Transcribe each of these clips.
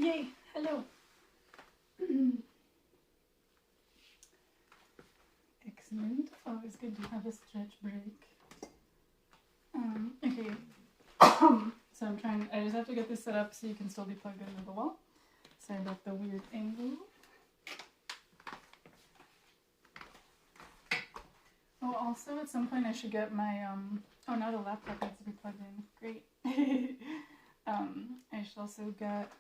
Yay! Hello! Excellent. Always good to have a stretch break. Okay. So I just have to get this set up so you can still be plugged into the wall. Sorry about the weird angle. Oh, also at some point I should get my, oh, now the laptop needs to be plugged in. Great. I should also get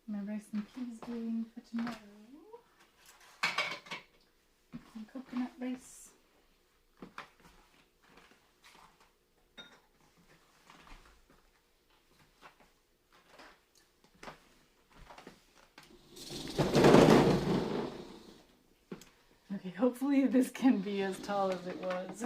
my rice and peas doing for tomorrow. Some coconut rice. Okay, hopefully this can be as tall as it was.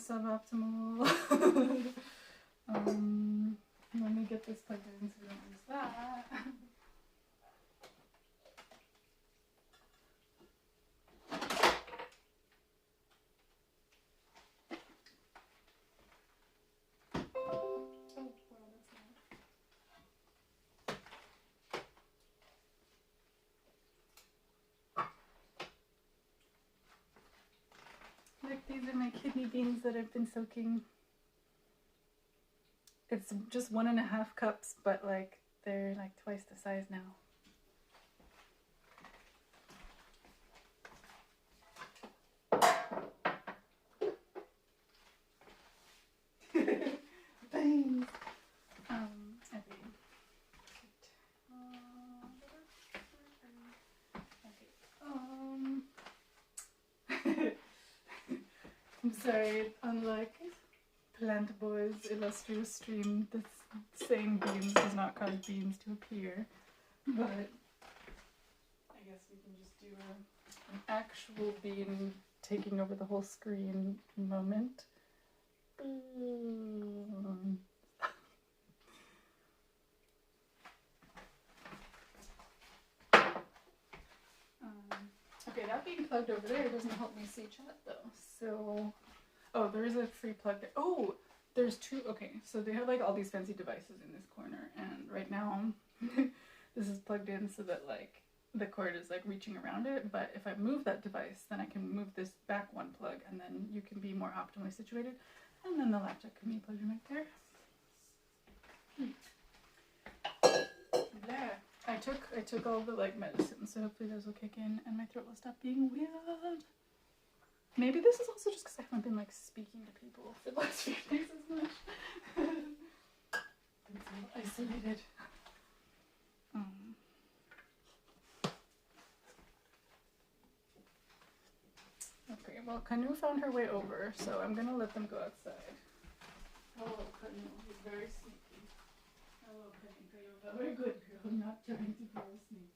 Suboptimal. Let me get this plugged in so we don't lose that. Look, these are my kidney beans that I've been soaking. It's just 1.5 cups, but like they're like twice the size now. Thanks. I'm sorry, unlike Plant Boy's illustrious stream, this saying beans does not cause beans to appear, but I guess we can just do an actual bean taking over the whole screen moment. Okay, that being plugged over there doesn't help me see chat though, so... Oh, there is a free plug there. Oh, there's two. Okay, so they have like all these fancy devices in this corner, and right now this is plugged in so that like the cord is like reaching around it, but if I move that device, then I can move this back one plug, and then you can be more optimally situated, and then the laptop can be plugged in right there. There. I took all the like medicine, so hopefully those will kick in and my throat will stop being weird. Maybe this is also just because I haven't been like speaking to people for the last few days as much. I'm so isolated. Okay, well Kanu found her way over, so I'm gonna let them go outside. Hello, Kanu. He's very sneaky. Hello, Kanu. You're a very good girl, not trying to be a sneak.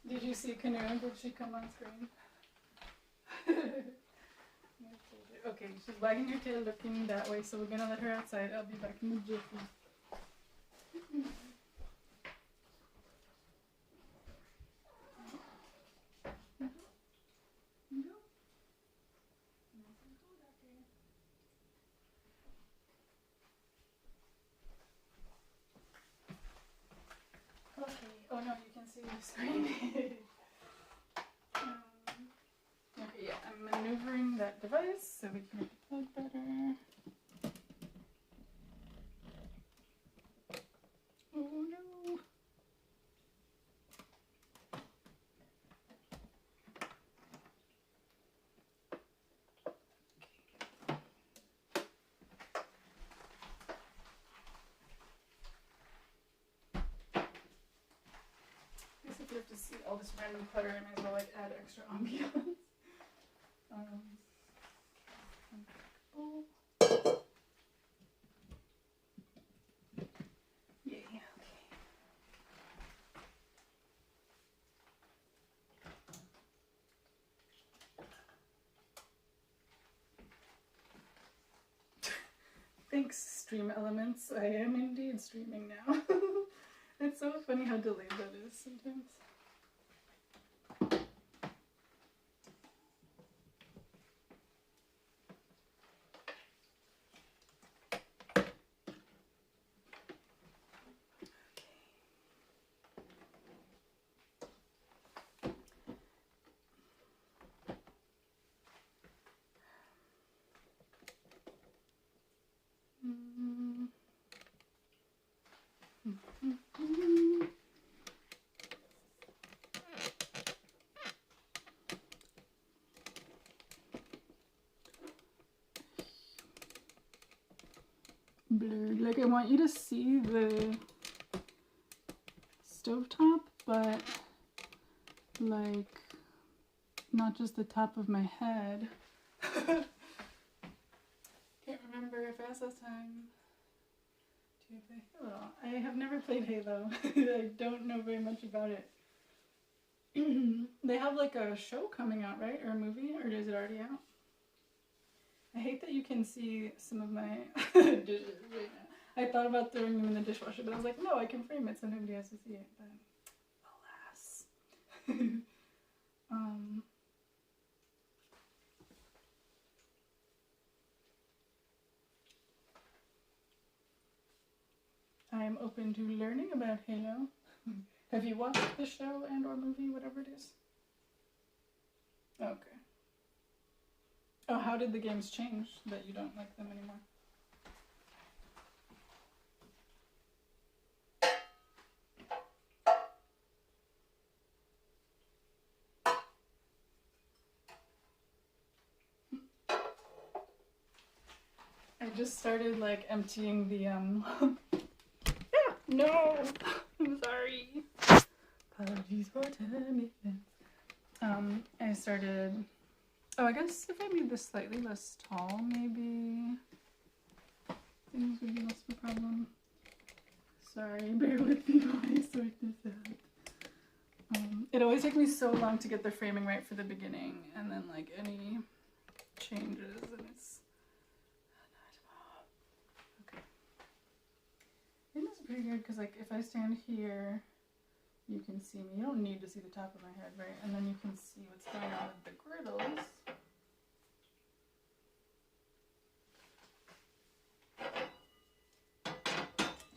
Did you see Kanu? Did she come on screen? Okay, she's wagging her tail looking that way, so we're gonna let her outside. I'll be back in the jiffy. Okay. Oh no, you can see the screen. Okay, yeah, I'm maneuvering that device so we can make it plug better. Oh no. If you have to see all this random clutter, I might as well like add extra ambiance. Yay, okay. stream elements. I am indeed streaming now. It's so funny how delayed that is sometimes. Blurred. Like, I want you to see the stovetop, but like not just the top of my head. Can't remember if I asked last time to play Halo. I have never played Halo. I don't know very much about it. They have like a show coming out, right? Or a movie? Or is it already out? I hate that you can see some of my dishes right now. I thought about throwing them in the dishwasher, but I was like, no, I can frame it so nobody has to see it. But alas. I am open to learning about Halo. Have you watched the show and or movie, whatever it is? Okay. Oh, how did the games change that you don't like them anymore? I just started like emptying the yeah, no, I'm sorry. Apologies for 10 minutes. I started. Oh, I guess if I made this slightly less tall, maybe things would be less of a problem. Sorry, bear with me while I sort this out. It always takes me so long to get the framing right for the beginning, and then like any changes, and it's okay. I think this is pretty good because like if I stand here, you can see me. You don't need to see the top of my head, right? And then you can see what's going on with the griddles.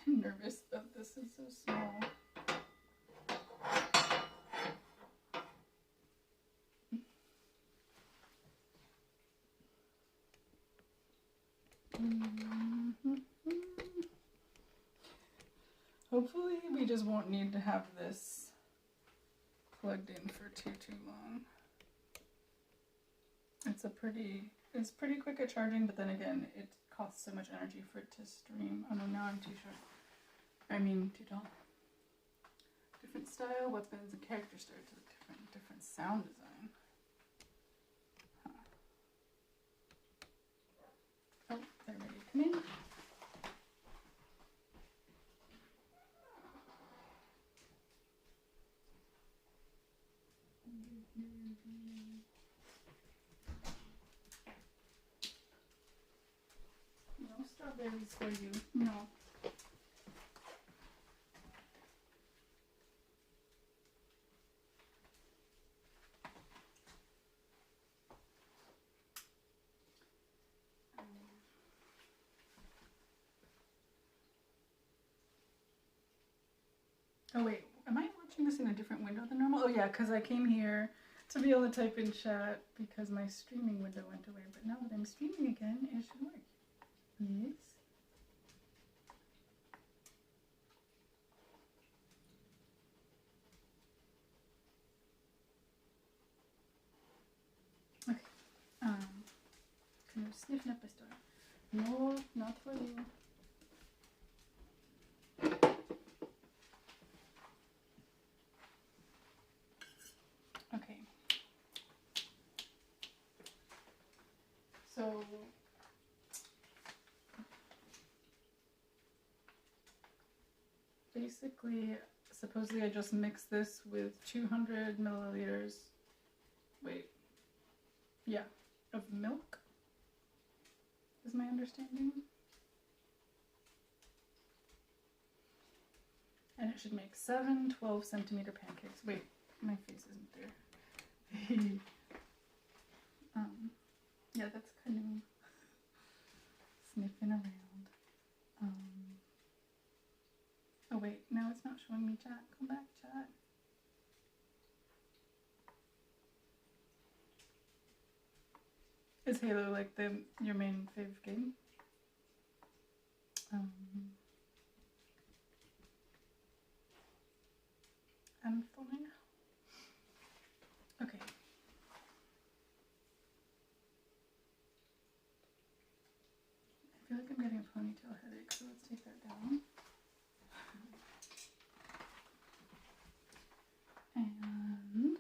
I'm nervous that this is so small. Hopefully we just won't need to have this plugged in for too long. It's pretty quick at charging, but then again, it costs so much energy for it to stream. Oh no, now I'm too short. I mean, too tall. Different style, weapons, and character starts with different sound design. Huh. Oh, they're ready to come in. No strawberries for you. No. Oh wait, am I watching this in a different window than normal? Oh yeah, because I came here to be able to type in chat because my streaming window went away. But now that I'm streaming again, it should work. Yes. Okay. Can you sniff up a star? No, not for you. Okay. So basically, supposedly I just mix this with 200 milliliters. Wait. Yeah, of milk is my understanding. And it should make 7 12-centimeter pancakes. Wait, my face isn't there. Yeah, that's kind of sniffing around. Oh wait, now it's not showing me chat. Come back, chat. Is Halo like your main fave game? I'm falling. Okay. I feel like I'm getting a ponytail headache, so let's take that down. And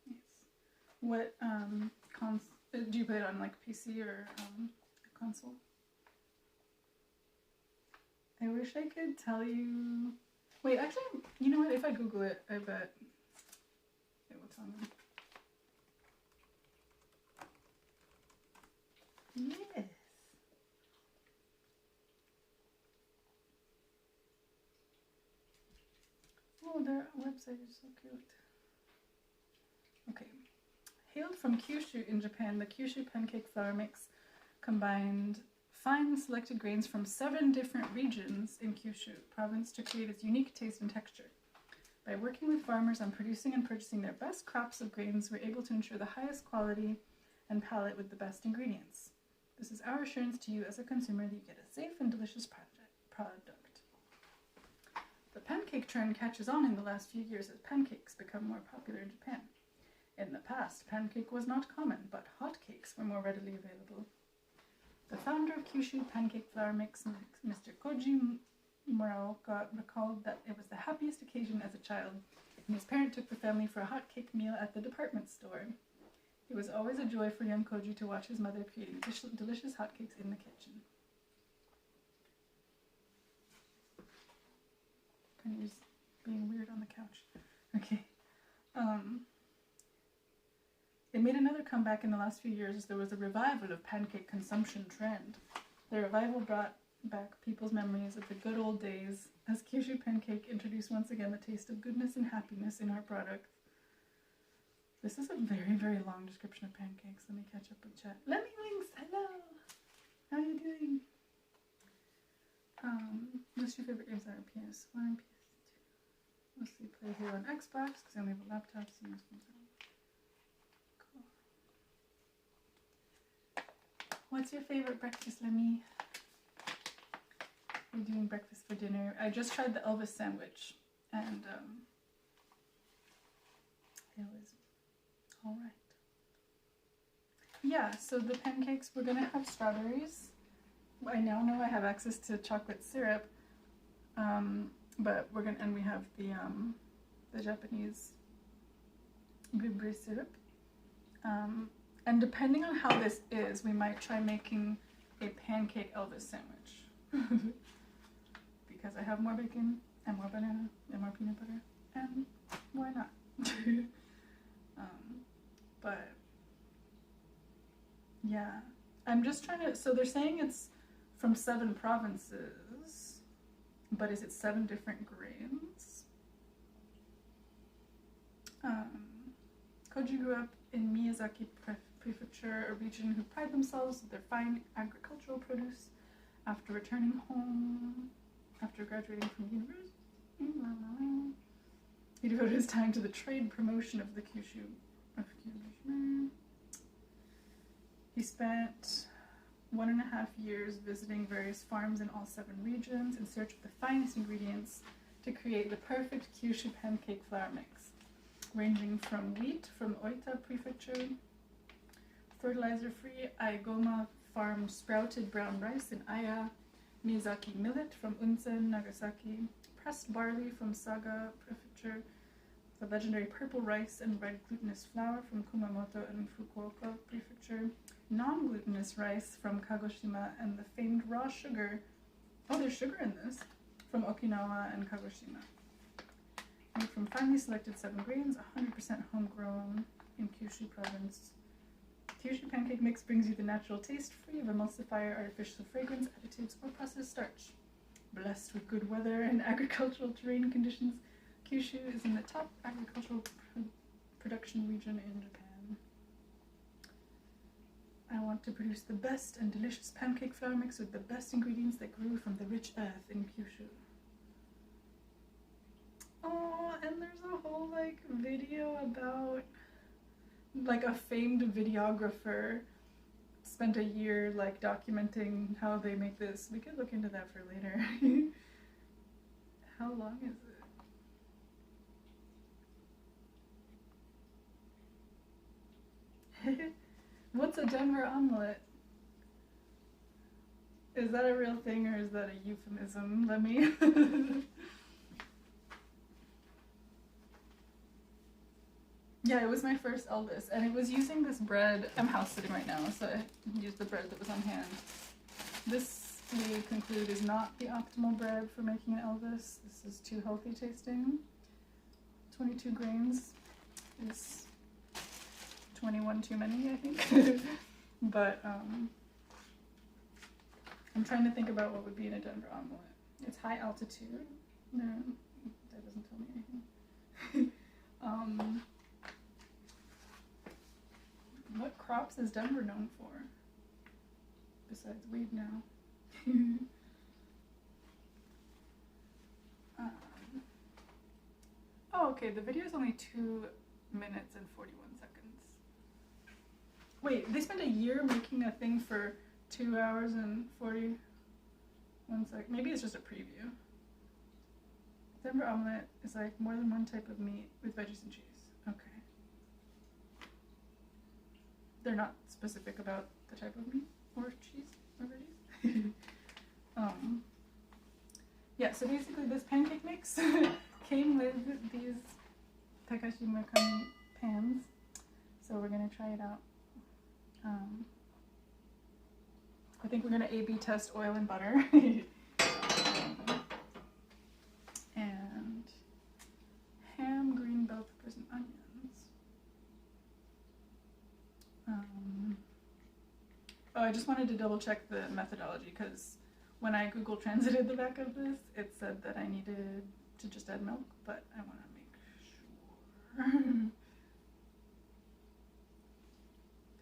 yes. What do you play it on like PC or a console? I wish I could tell you. Wait, actually, you know what? If I Google it, I bet it will tell me. Yes. Oh, their website is so cute. Okay. Hailed from Kyushu in Japan, the Kyushu pancake flour mix combined fine selected grains from 7 different regions in Kyushu province to create its unique taste and texture. By working with farmers on producing and purchasing their best crops of grains, we're able to ensure the highest quality and palate with the best ingredients. This is our assurance to you as a consumer that you get a safe and delicious product. The pancake trend catches on in the last few years as pancakes become more popular in Japan. In the past, pancake was not common, but hotcakes were more readily available. The founder of Kyushu Pancake Flour Mix, Mr. Koji Muraoka, recalled that it was the happiest occasion as a child when his parent took the family for a hotcake meal at the department store. It was always a joy for young Koji to watch his mother creating delicious hotcakes in the kitchen. Penny's being weird on the couch. Okay. It made another comeback in the last few years as there was a revival of pancake consumption trend. The revival brought back people's memories of the good old days as Kyushu Pancake introduced once again the taste of goodness and happiness in our product. This is a very, very long description of pancakes. Let me catch up with chat. Let me Winks, hello! How are you doing? What's your favorite games on PS1 and PS2? Mostly play here on Xbox because I only have a laptop, so most ones are. What's your favorite breakfast, Lemmy? We're doing breakfast for dinner. I just tried the Elvis sandwich, and it was alright. Yeah, so the pancakes, we're gonna have strawberries. I now know I have access to chocolate syrup, but we're gonna, and we have the Japanese blueberry syrup. And depending on how this is, we might try making a pancake Elvis sandwich. Because I have more bacon, and more banana, and more peanut butter, and why not? But, yeah. I'm just trying to, so they're saying it's from 7 provinces, but is it 7 different grains? Koji grew up in Miyazaki Prefecture, a region who pride themselves with their fine agricultural produce. After returning home, after graduating from university, he devoted his time to the trade promotion of the Kyushu. He spent 1.5 years visiting various farms in all 7 regions in search of the finest ingredients to create the perfect Kyushu pancake flour mix, ranging from wheat from Oita Prefecture, fertilizer-free Aigoma farm sprouted brown rice in Aya, Miyazaki millet from Unsen, Nagasaki, pressed barley from Saga Prefecture, the legendary purple rice and red glutinous flour from Kumamoto and Fukuoka Prefecture, non-glutinous rice from Kagoshima, and the famed raw sugar, oh there's sugar in this, from Okinawa and Kagoshima. Made from finely selected 7 grains, 100% homegrown in Kyushu province. Kyushu pancake mix brings you the natural taste free of emulsifier, artificial fragrance, additives, or processed starch. Blessed with good weather and agricultural terrain conditions, Kyushu is in the top agricultural production region in Japan. I want to produce the best and delicious pancake flour mix with the best ingredients that grew from the rich earth in Kyushu. Oh, and there's a whole like video about like a famed videographer spent a year like documenting how they make this. We could look into that for later. How long is it? What's a Denver omelette? Is that a real thing or is that a euphemism? Let me... Yeah, it was my first Elvis, and it was using this bread. I'm house sitting right now, so I used the bread that was on hand. This, we conclude, is not the optimal bread for making an Elvis. This is too healthy tasting. 22 grains is 21 too many, I think. But I'm trying to think about what would be in a Denver omelet. It's high altitude. No, that doesn't tell me anything. What crops is Denver known for? Besides weed now. Oh, okay, the video is only 2 minutes and 41 seconds. Wait, they spent a year making a thing for 2 hours and 41 seconds. Maybe it's just a preview. Denver omelet is like more than one type of meat with veggies and cheese. Okay. They're not specific about the type of meat or cheese or veggies. Yeah, so basically this pancake mix came with these Takashi Murakami pans. So we're gonna try it out. I think we're gonna A/B test oil and butter. And ham, green bell peppers, and onions. Oh, I just wanted to double check the methodology because when I Google Translated the back of this, it said that I needed to just add milk, but I want to make sure.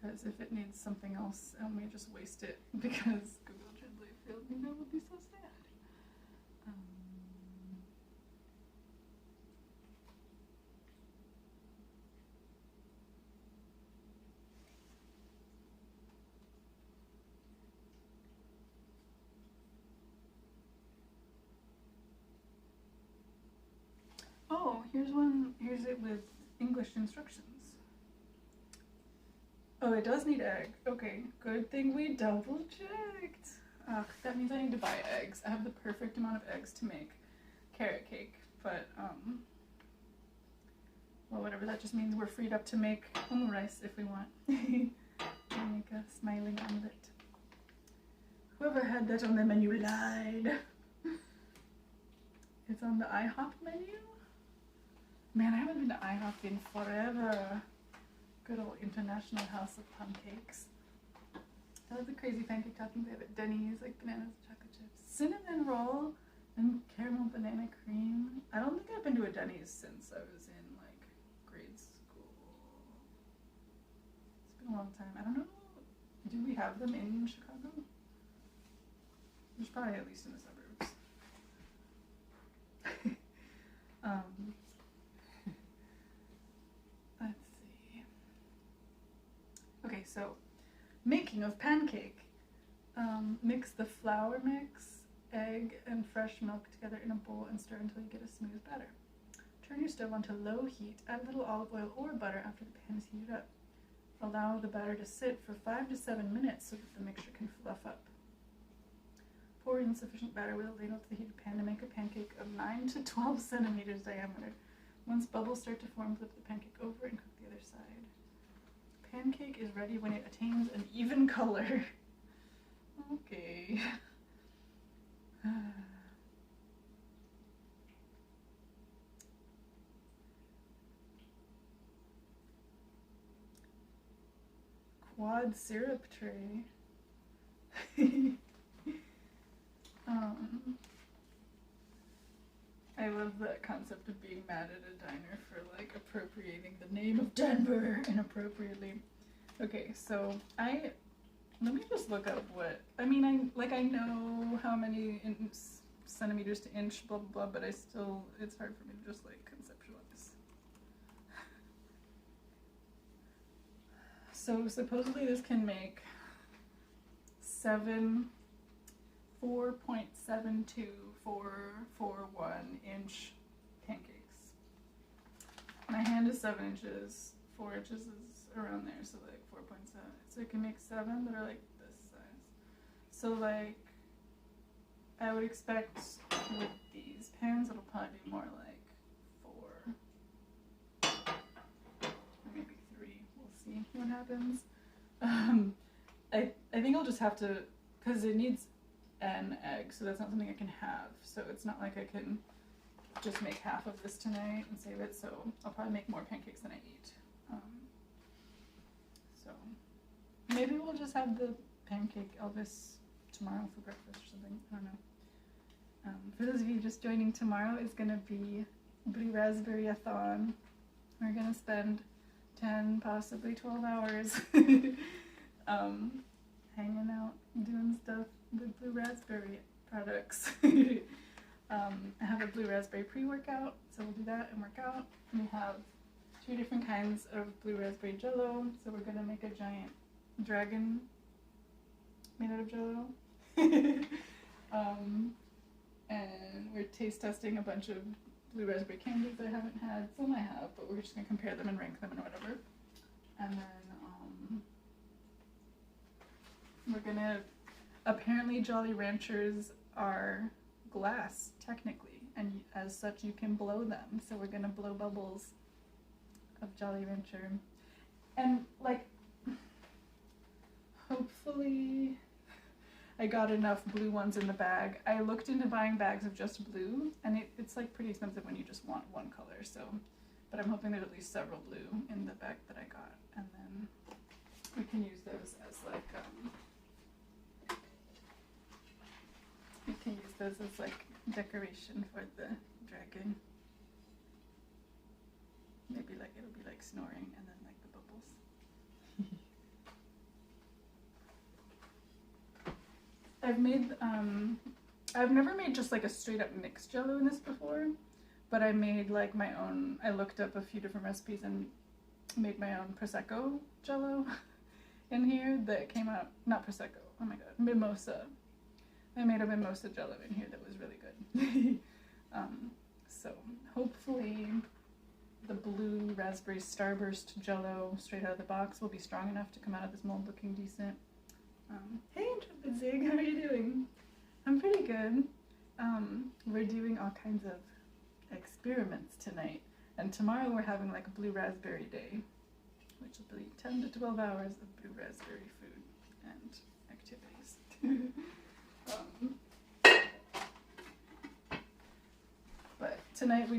Because if it needs something else and we just waste it because Google Translate failed me, that would be so sad. Oh, here's it with English instructions. Oh, it does need egg. Okay, good thing we double checked. Ugh, that means I need to buy eggs. I have the perfect amount of eggs to make carrot cake, but well, whatever, that just means we're freed up to make rice if we want. Make a smiling omelette. Whoever had that on the menu lied. It's on the IHOP menu? Man, I haven't been to IHOP in forever. Good old International House of Pancakes. I love the crazy pancake toppings they have at Denny's, like bananas, chocolate chips, cinnamon roll, and caramel banana cream. I don't think I've been to a Denny's since I was in like grade school. It's been a long time. I don't know. Do we have them in Chicago? There's probably at least in the suburbs. Let's see. Okay, so making of pancake. Mix the flour mix, egg, and fresh milk together in a bowl and stir until you get a smooth batter. Turn your stove onto low heat, add a little olive oil or butter after the pan is heated up. Allow the batter to sit for 5 to 7 minutes so that the mixture can fluff up. Pour in sufficient batter with a ladle to the heated pan to make a pancake of 9 to 12 centimeters diameter. Once bubbles start to form, flip the pancake over and cook the other side. Pancake is ready when it attains an even color. Okay. quad syrup tray. I love that concept of being mad at a diner for like appropriating the name of Denver inappropriately. Okay, so let me just look up what, I mean, I know how many centimeters to inch, blah, blah, blah, but it's hard for me to just, like, conceptualize. So, supposedly this can make 4.72441 inch pancakes. My hand is 7 inches, 4 inches is around there, so, like, 4.7. So it can make 7 that are like this size. So like, I would expect with these pans, it'll probably be more like 4, or maybe 3. We'll see what happens. I think I'll just have to, because it needs an egg, so that's not something I can have. So it's not like I can just make half of this tonight and save it. So I'll probably make more pancakes than I eat. So maybe we'll just have the pancake Elvis tomorrow for breakfast or something. I don't know. For those of you just joining, tomorrow is going to be Blue Raspberry-a-thon. We're going to spend 10, possibly 12 hours hanging out, doing stuff with Blue Raspberry products. I have a Blue Raspberry pre-workout, so we'll do that and work out. We have 2 different kinds of Blue Raspberry Jello, so we're going to make a giant dragon made out of Jello. And we're taste testing a bunch of Blue Raspberry candies that I haven't had. Some I have, but we're just going to compare them and rank them and whatever. And then we're going to, apparently Jolly Ranchers are glass, technically, and as such you can blow them. So we're going to blow bubbles of Jolly Rancher. And like, hopefully I got enough blue ones in the bag. I looked into buying bags of just blue, and it's like pretty expensive when you just want one color, so, but I'm hoping there's at least several blue in the bag that I got, and then we can use those as like, decoration for the dragon. Maybe like it'll be like snoring and then like the bubbles. I've never made just like a straight up mixed Jello in this before, but I made like my own. I looked up a few different recipes and made my own Prosecco Jello in here that came out, not Prosecco, oh my god, Mimosa. I made a Mimosa Jello in here that was really good. So hopefully the Blue Raspberry Starburst Jello straight out of the box will be strong enough to come out of this mold looking decent. Hey Intrepid Zig, how are you doing? I'm pretty good. We're doing all kinds of experiments tonight, and tomorrow we're having like a Blue Raspberry Day, which will be 10 to 12 hours of Blue Raspberry food and activities. But tonight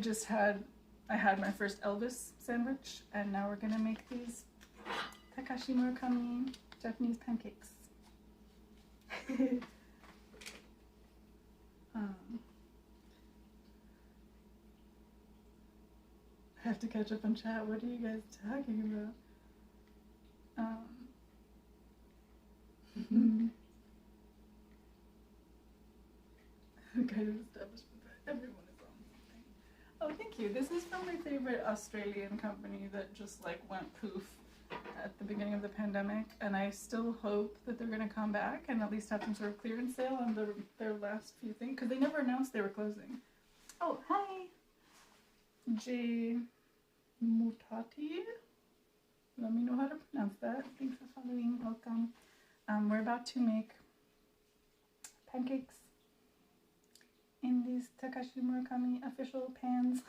I had my first Elvis sandwich, and now we're gonna make these Takashi Murakami Japanese pancakes. I have to catch up on chat. What are you guys talking about? Kind of establishment that everyone is on something. Oh, thank you. This is from my favorite Australian company that just like went poof at the beginning of the pandemic, and I still hope that they're going to come back and at least have some sort of clearance sale on their last few things, because they never announced they were closing. Oh, hi! J. Mutati? Let me know how to pronounce that. Thanks for following. Welcome. We're about to make pancakes in these Takashi Murakami official pans.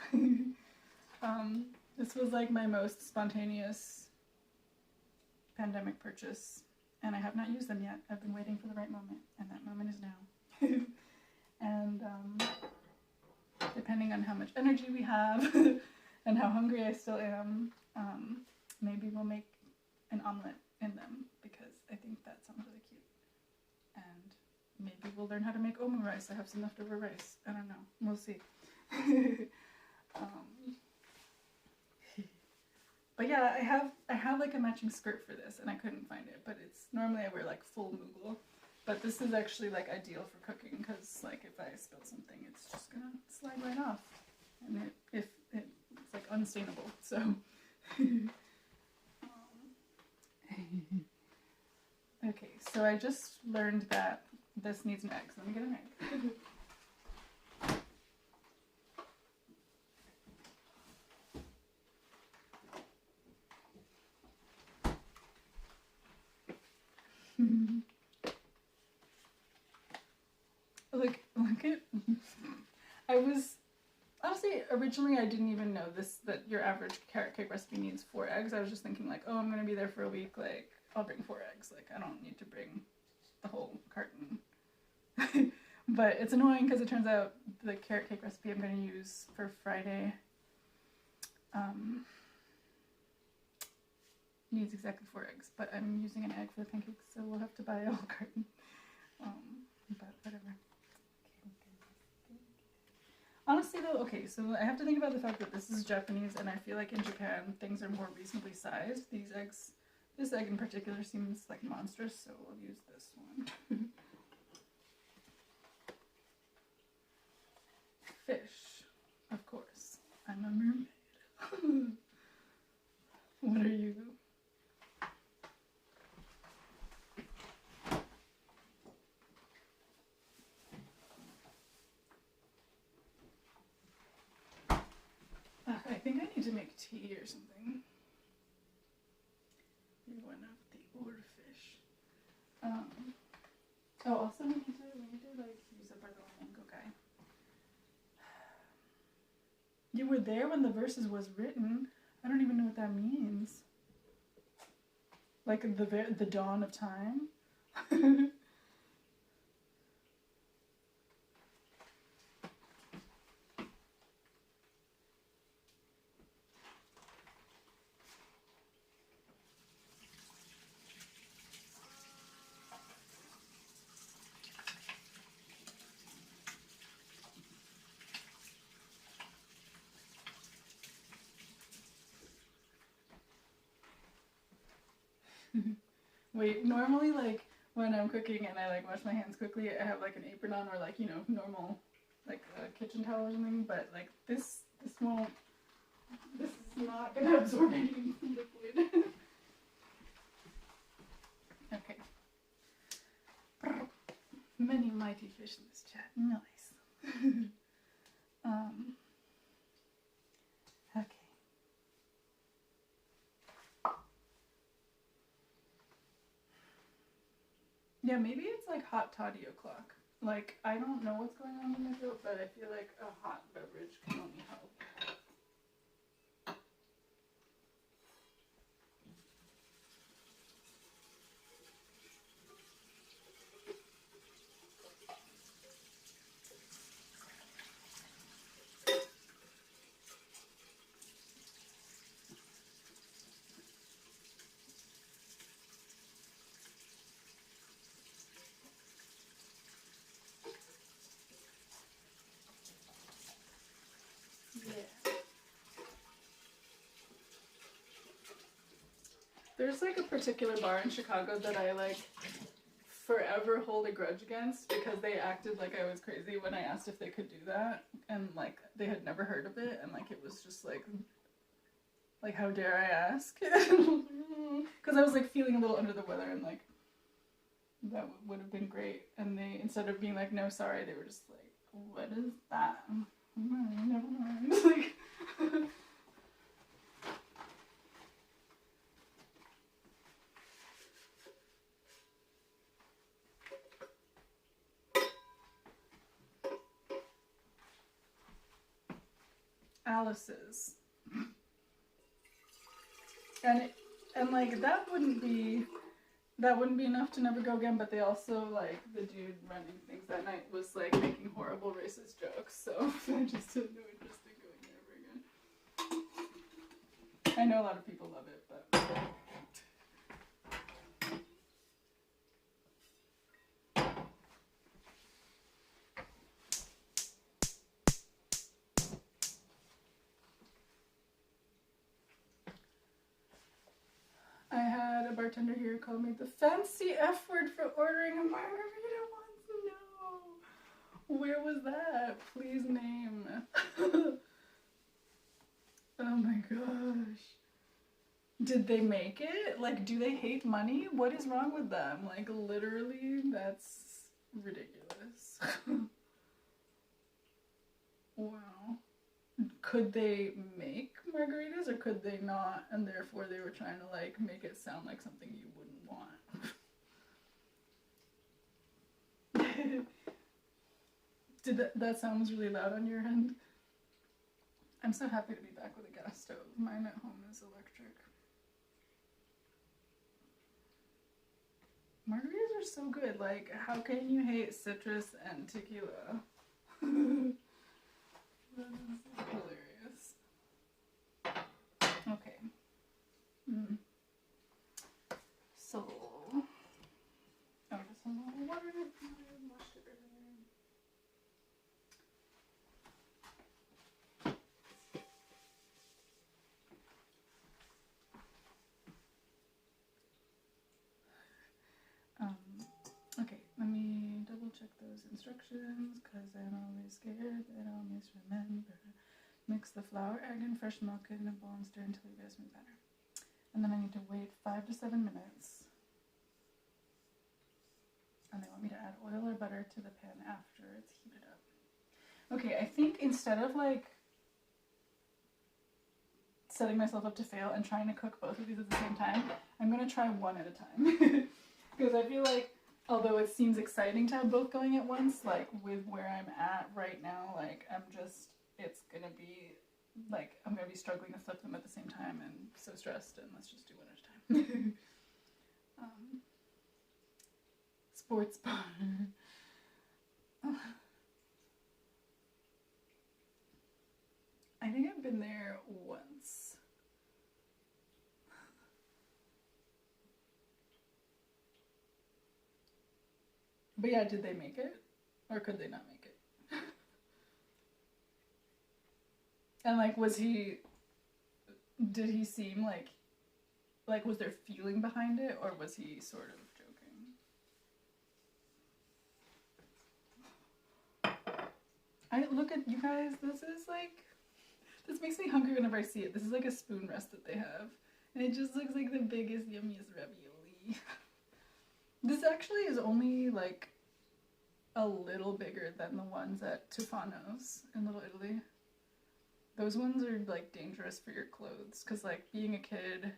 This was like my most spontaneous pandemic purchase, and I have not used them yet. I've been waiting for the right moment, and that moment is now. And depending on how much energy we have and how hungry I still am, maybe we'll make an omelette in them, learn how to make omu rice. I have some leftover rice. I don't know. We'll see. But yeah, I have like a matching skirt for this, and I couldn't find it. But it's normally I wear like full mughal, but this is actually like ideal for cooking because like if I spill something, it's just gonna slide right off, and it's like unstainable. So. Okay, so I just learned that this needs an egg, so let me get an egg. Look at, I was, honestly, originally I didn't even know that your average carrot cake recipe needs 4 eggs. I was just thinking like, oh, I'm gonna be there for a week, like, I'll bring 4 eggs. Like, I don't need to bring the whole carton. But it's annoying because it turns out the carrot cake recipe I'm gonna use for Friday needs exactly 4 eggs, but I'm using an egg for the pancakes, so we'll have to buy a whole carton. But whatever. Honestly though, okay, so I have to think about the fact that this is Japanese, and I feel like in Japan things are more reasonably sized. These eggs, this egg in particular seems like monstrous, so we'll use this one. Fish, of course. I'm a mermaid. What are you? I think I need to make tea or something. You're one of the old fish. Oh, also we need to like use up our little mango guy. You were there when the verses was written. I don't even know what that means. Like the dawn of time. Wait, normally like when I'm cooking and I like wash my hands quickly, I have like an apron on or like, you know, normal like a kitchen towel or something, but like this is not gonna absorb any liquid. Okay. Many mighty fish in this chat. Nice. Okay. Yeah, maybe it's like hot toddy o'clock. Like, I don't know what's going on with my throat, but I feel like a hot beverage can only help. There's like a particular bar in Chicago that I like forever hold a grudge against because they acted like I was crazy when I asked if they could do that, and like they had never heard of it, and like it was just like how dare I ask? Because I was like feeling a little under the weather, and like that would have been great, and they, instead of being like no sorry, they were just like, what is that? Never mind. Like Alice's, and like that wouldn't be enough to never go again. But they also like the dude running things that night was like making horrible racist jokes, so I just had no interest in going there ever again. I know a lot of people love it, but. bartender here called me the fancy F word for ordering a margarita once. No. Where was that? Please name. Oh my gosh. Did they make it? Like, do they hate money? What is wrong with them? Like, literally, that's ridiculous. Wow. Could they make margaritas or could they not? And therefore they were trying to like make it sound like something you wouldn't want. Did that sound was really loud on your end? I'm so happy to be back with a gas stove. Mine at home is electric. Margaritas are so good. Like, how can you hate citrus and tequila? That is hilarious. Okay. So, just some more water. I washed it earlier. Okay, let me double check those instructions because I'm always scared that I'll misremember. Mix the flour, egg, and fresh milk in a bowl and stir until you get a smooth batter. And then I need to wait 5 to 7 minutes. And they want me to add oil or butter to the pan after it's heated up. Okay, I think instead of like setting myself up to fail and trying to cook both of these at the same time, I'm going to try one at a time. Because I feel like, although it seems exciting to have both going at once, like with where I'm at right now, like it's gonna be, like, I'm gonna be struggling to flip them at the same time and so stressed, and let's just do one at a time. Sports bar. I think I've been there once. But yeah, did they make it? Or could they not make it? And like, did he seem like, was there feeling behind it? Or was he sort of joking? Look at you guys, this makes me hungry whenever I see it. This is like a spoon rest that they have. And it just looks like the biggest, yummiest ravioli. This actually is only like a little bigger than the ones at Tufano's in Little Italy. Those ones are like dangerous for your clothes because, like, being a kid,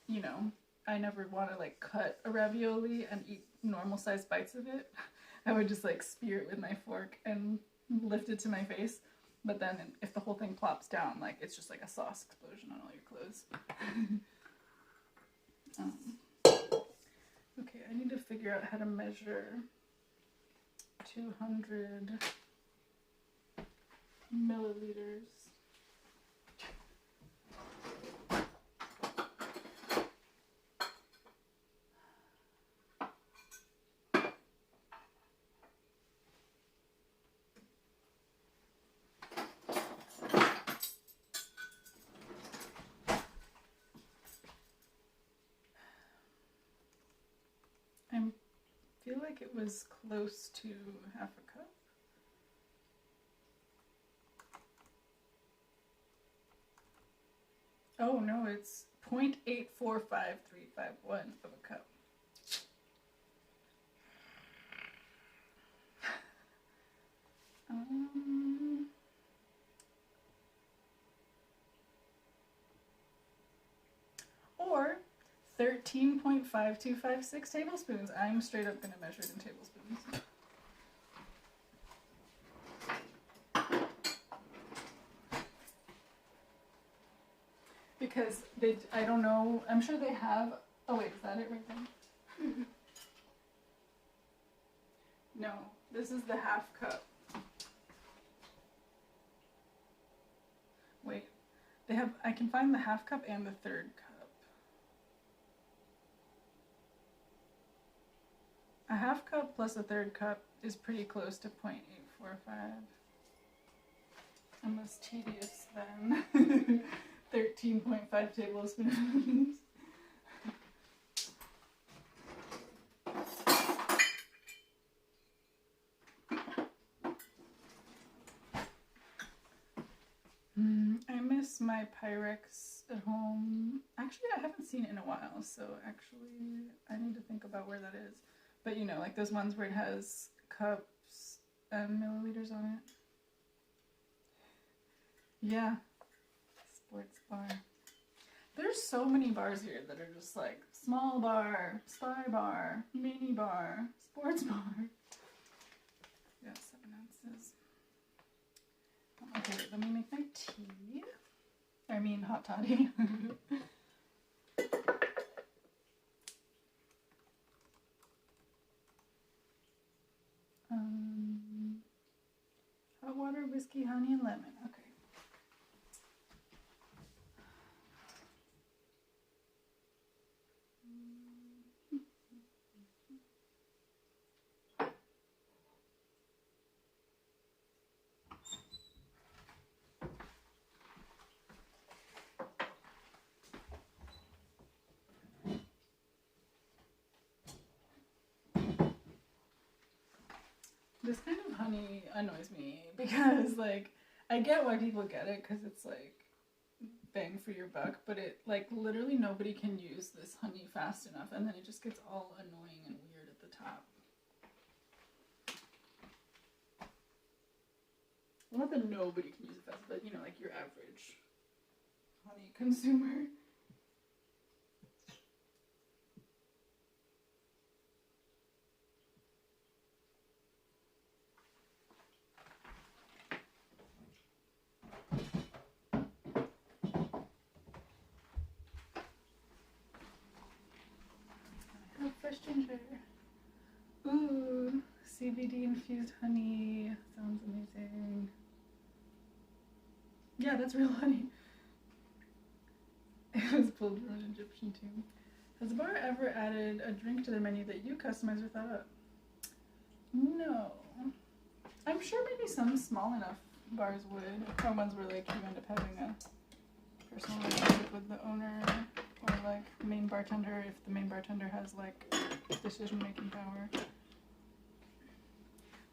you know, I never want to like cut a ravioli and eat normal sized bites of it. I would just like spear it with my fork and lift it to my face. But then if the whole thing plops down, like, it's just like a sauce explosion on all your clothes. Okay, I need to figure out how to measure 200 milliliters. I feel like it was close to half a cup. Oh no, it's 0.845351 of a cup. Or 13.5256 tablespoons. I'm straight up gonna measure it in tablespoons. Because I don't know, I'm sure they have, oh wait, is that it right there? No, this is the half cup. Wait, I can find the half cup and the third cup. A half cup plus a third cup is pretty close to 0.845. I'm less tedious than 13.5 tablespoons. Pyrex at home. Actually, I haven't seen it in a while, so actually I need to think about where that is. But you know, like those ones where it has cups and milliliters on it. Yeah. Sports bar. There's so many bars here that are just like small bar, spy bar, mini bar, sports bar. Yeah, 7 ounces. Okay, wait, let me make my tea. I mean hot toddy. Hot water, whiskey, honey, and lemon. Okay. This kind of honey annoys me because, like, I get why people get it because it's, like, bang for your buck, but it, like, literally nobody can use this honey fast enough, and then it just gets all annoying and weird at the top. Not that nobody can use it fast, but, you know, like, your average honey consumer. Fresh ginger. Ooh, CBD infused honey. Sounds amazing. Yeah, that's real honey. It was pulled from an Egyptian tomb. Has the bar ever added a drink to their menu that you customized or thought up? No. I'm sure maybe some small enough bars would. Or ones where like you end up having a personal relationship with the owner. Or like main bartender, if the main bartender has like decision-making power.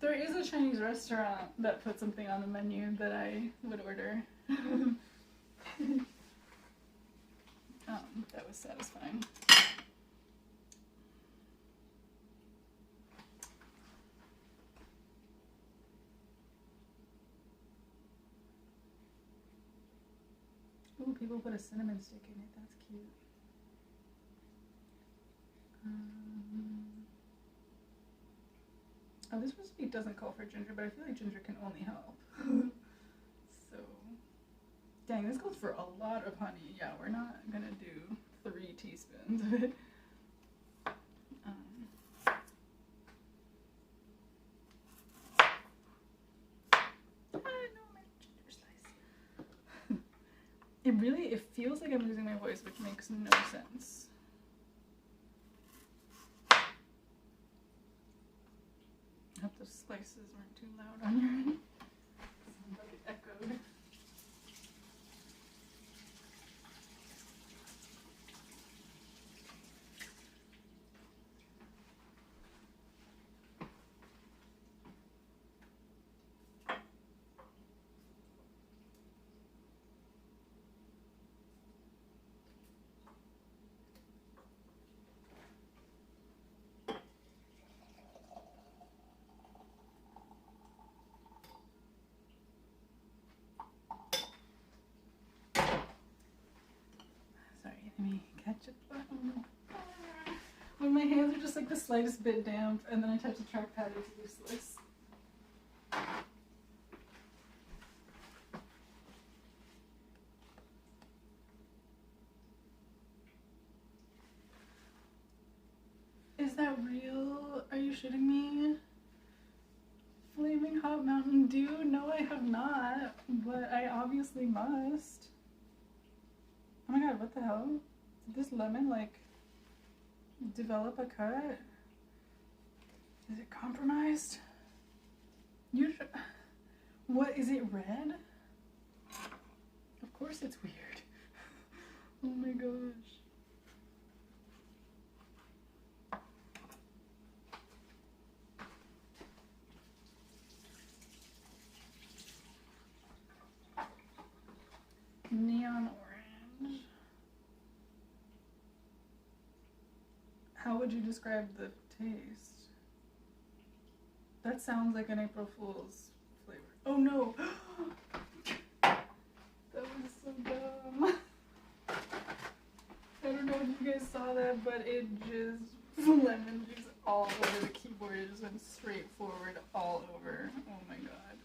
There is a Chinese restaurant that put something on the menu that I would order. That was satisfying. Ooh, people put a cinnamon stick in it. That's cute. Oh, this recipe doesn't call for ginger, but I feel like ginger can only help. So, dang, this calls for a lot of honey. Yeah, we're not gonna do 3 teaspoons of it. It feels like I'm losing my voice, which makes no sense. I hope those slices weren't too loud on your end. Sounds like it echoed. Let me catch it. When my hands are just like the slightest bit damp and then I touch the trackpad, it's useless. Is that real? Are you shitting me? Flaming hot Mountain Dew? No, I have not, but I obviously must. Oh my god, what the hell? Did this lemon, like, develop a cut? Is it compromised? What, is it red? Of course it's weird. Oh my gosh. Neon orange. How would you describe the taste? That sounds like an April Fool's flavor. Oh no! That was so dumb. I don't know if you guys saw that, but it just lemon juice all over the keyboard. It just went straight forward all over. Oh my god.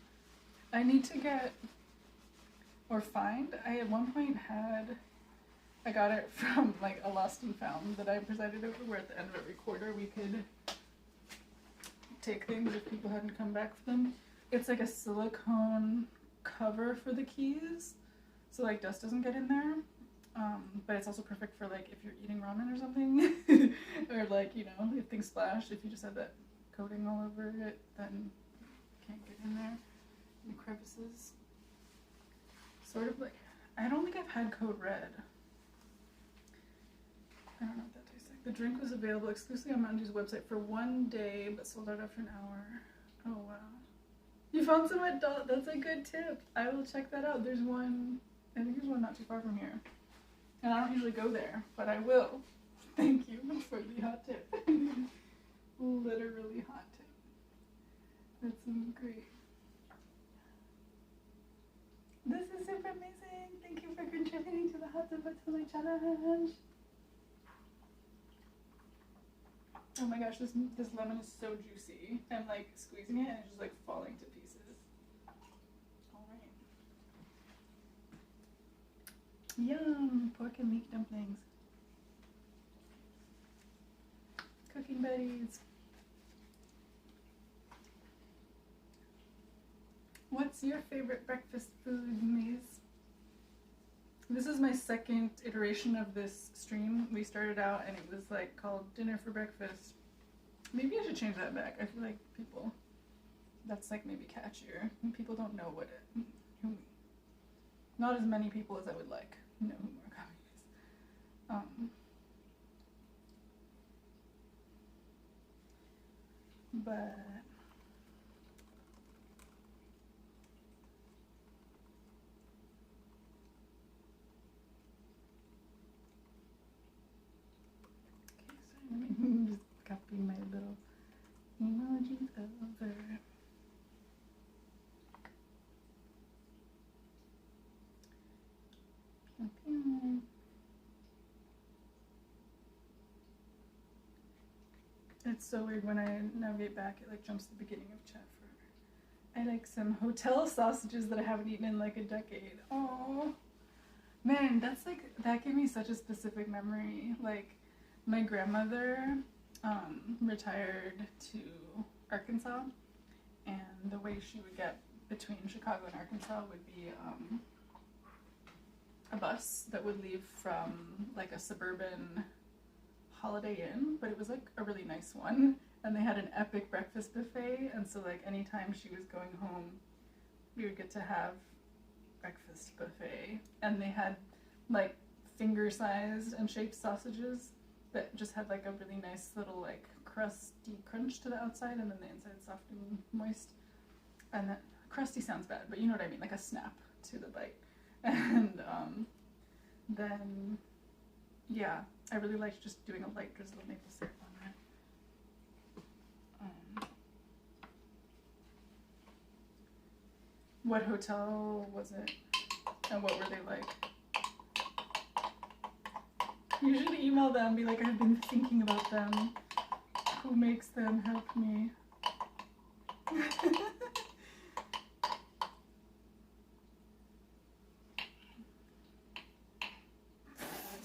I need to get or find. I at one point I got it from like a lost and found that I presided over, where at the end of every quarter we could take things if people hadn't come back for them. It's like a silicone cover for the keys, so like dust doesn't get in there. But it's also perfect for like if you're eating ramen or something, or like, you know, if things splash, if you just have that coating all over it, then it can't get in there, in the crevices. Sort of like, I don't think I've had Code Red. I don't know what that tastes like. The drink was available exclusively on Mountain Dew's website for 1 day, but sold out after an hour. Oh wow. You found some at Dot. That's a good tip. I will check that out. There's one, I think there's one not too far from here. And I don't usually go there, but I will. Thank you for the hot tip. Literally hot tip. That's great. This is super amazing. Thank you for contributing to the Hot Tip Challenge. Oh my gosh, this lemon is so juicy. I'm like squeezing it and it's just like falling to pieces. Alright. Yum! Pork and leek dumplings. Cooking buddies. What's your favorite breakfast food, Maze? This is my second iteration of this stream. We started out and it was like called Dinner for Breakfast. Maybe I should change that back. I feel like people, that's like maybe catchier. People don't know what it, not as many people as I would like know who Murakami is. But let me just copy my little emojis over. Pew, pew. It's so weird when I navigate back, it like jumps to the beginning of chat forever. I like some hotel sausages that I haven't eaten in like a decade. Oh man, that's like, that gave me such a specific memory. Like, my grandmother retired to Arkansas, and the way she would get between Chicago and Arkansas would be a bus that would leave from like a suburban Holiday Inn, but it was like a really nice one, and they had an epic breakfast buffet, and so like anytime she was going home, we would get to have breakfast buffet, and they had like finger-sized and shaped sausages that just had like a really nice little like crusty crunch to the outside, and then the inside soft and moist. And that crusty sounds bad, but you know what I mean, like a snap to the bite. And then yeah, I really liked just doing a light drizzle of maple syrup on that. What hotel was it, and what were they like? You should email them, be like, I've been thinking about them. Who makes them? Help me.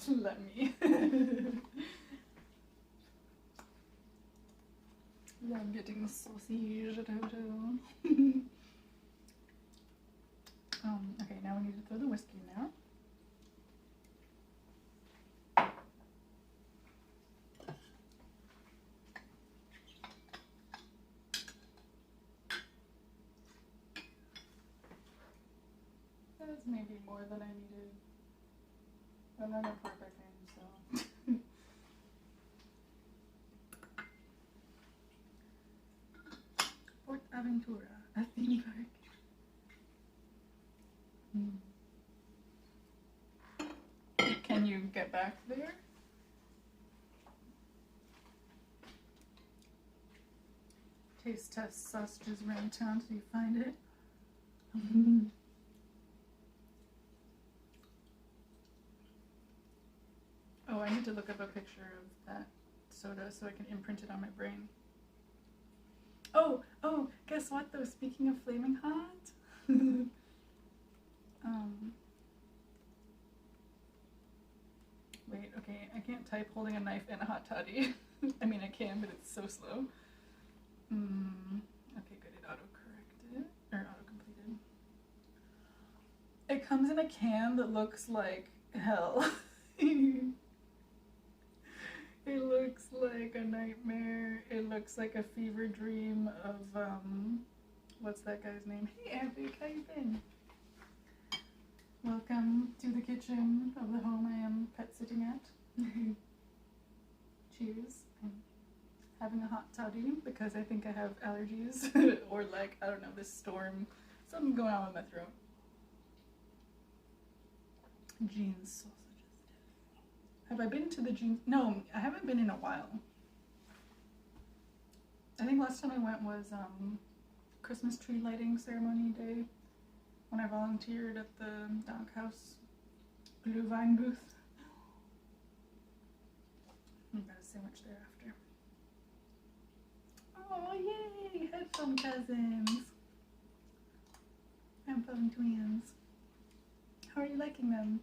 Let me. I'm getting sausage at a hotel. Okay, now we need to throw the whiskey in there. That's maybe more than I needed. I'm not a perfect name, so. Port Aventura, a theme park. taste test sausages around town till you find it. Oh, I need to look up a picture of that soda so I can imprint it on my brain. Oh, guess what though? Speaking of flaming hot, wait, okay, I can't type holding a knife and a hot toddy. I mean, I can, but it's so slow. Okay, good, it auto-corrected, or auto-completed. It comes in a can that looks like hell. It looks like a nightmare. It looks like a fever dream of, what's that guy's name? Hey, Epic, how you been? Welcome to the kitchen of the home I am pet sitting at. Cheers. I'm having a hot toddy because I think I have allergies or like, I don't know, this storm. Something going on with my throat. Jeans sausages. Have I been to the jeans? No, I haven't been in a while. I think last time I went was Christmas tree lighting ceremony day when I volunteered at the doghouse Glühwein booth. I've got a sandwich thereafter. Oh, yay! Headphone cousins! Headphone twins. How are you liking them?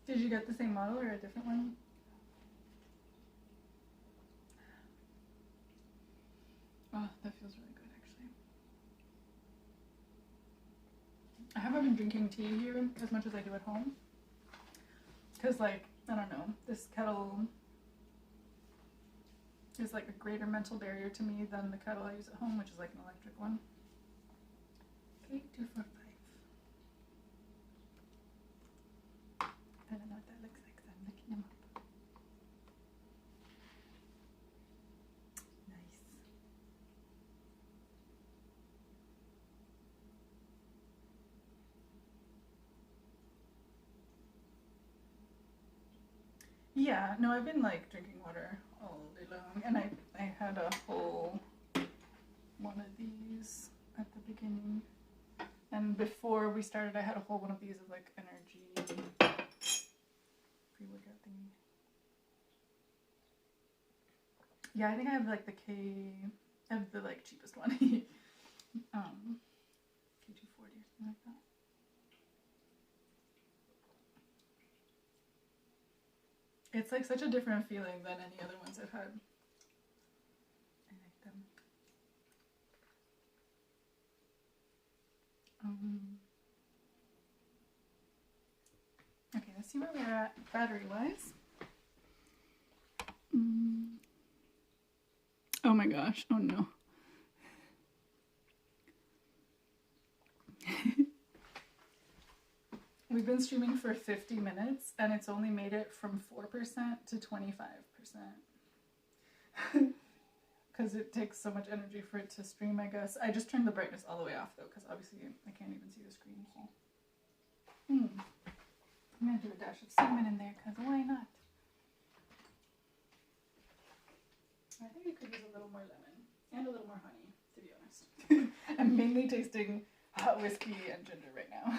Did you get the same model or a different one? Oh, that feels really good actually. I haven't been drinking tea here as much as I do at home. Because like, I don't know, this kettle is like a greater mental barrier to me than the kettle I use at home, which is like an electric one. Okay, 245. I don't know what that looks like, so I'm looking them up. Nice. Yeah, no, I've been like drinking water all day long, and I had a whole one of these at the beginning, and before we started I had a whole one of these of like energy pre-workout thingy. Yeah, I think I have like the I have the like cheapest one. K240 or something like that. It's like such a different feeling than any other ones I've had. I like them. Okay, let's see where we're at battery-wise. Oh my gosh, oh no. We've been streaming for 50 minutes and it's only made it from 4% to 25%. Because it takes so much energy for it to stream, I guess. I just turned the brightness all the way off though, because obviously I can't even see the screen. So. I'm gonna do a dash of cinnamon in there, because why not? I think you could use a little more lemon and a little more honey, to be honest. I'm mainly tasting hot whiskey and ginger right now.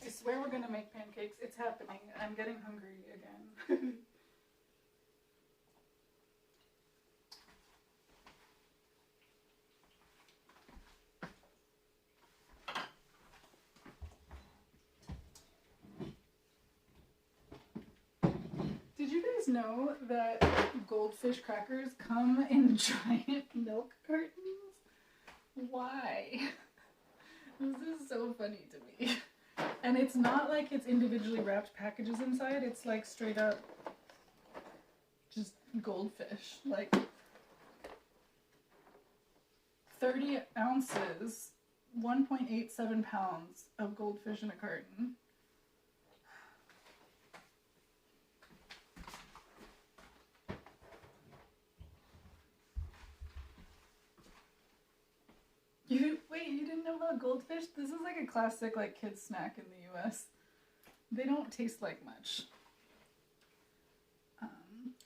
I swear we're gonna make pancakes. It's happening. I'm getting hungry again. Did you guys know that goldfish crackers come in giant milk cartons? Why? This is so funny to me. And it's not like it's individually wrapped packages inside, it's like straight up just goldfish. Like 30 ounces, 1.87 pounds of goldfish in a carton. Wait, you didn't know about goldfish? This is like a classic like kids snack in the US. They don't taste like much.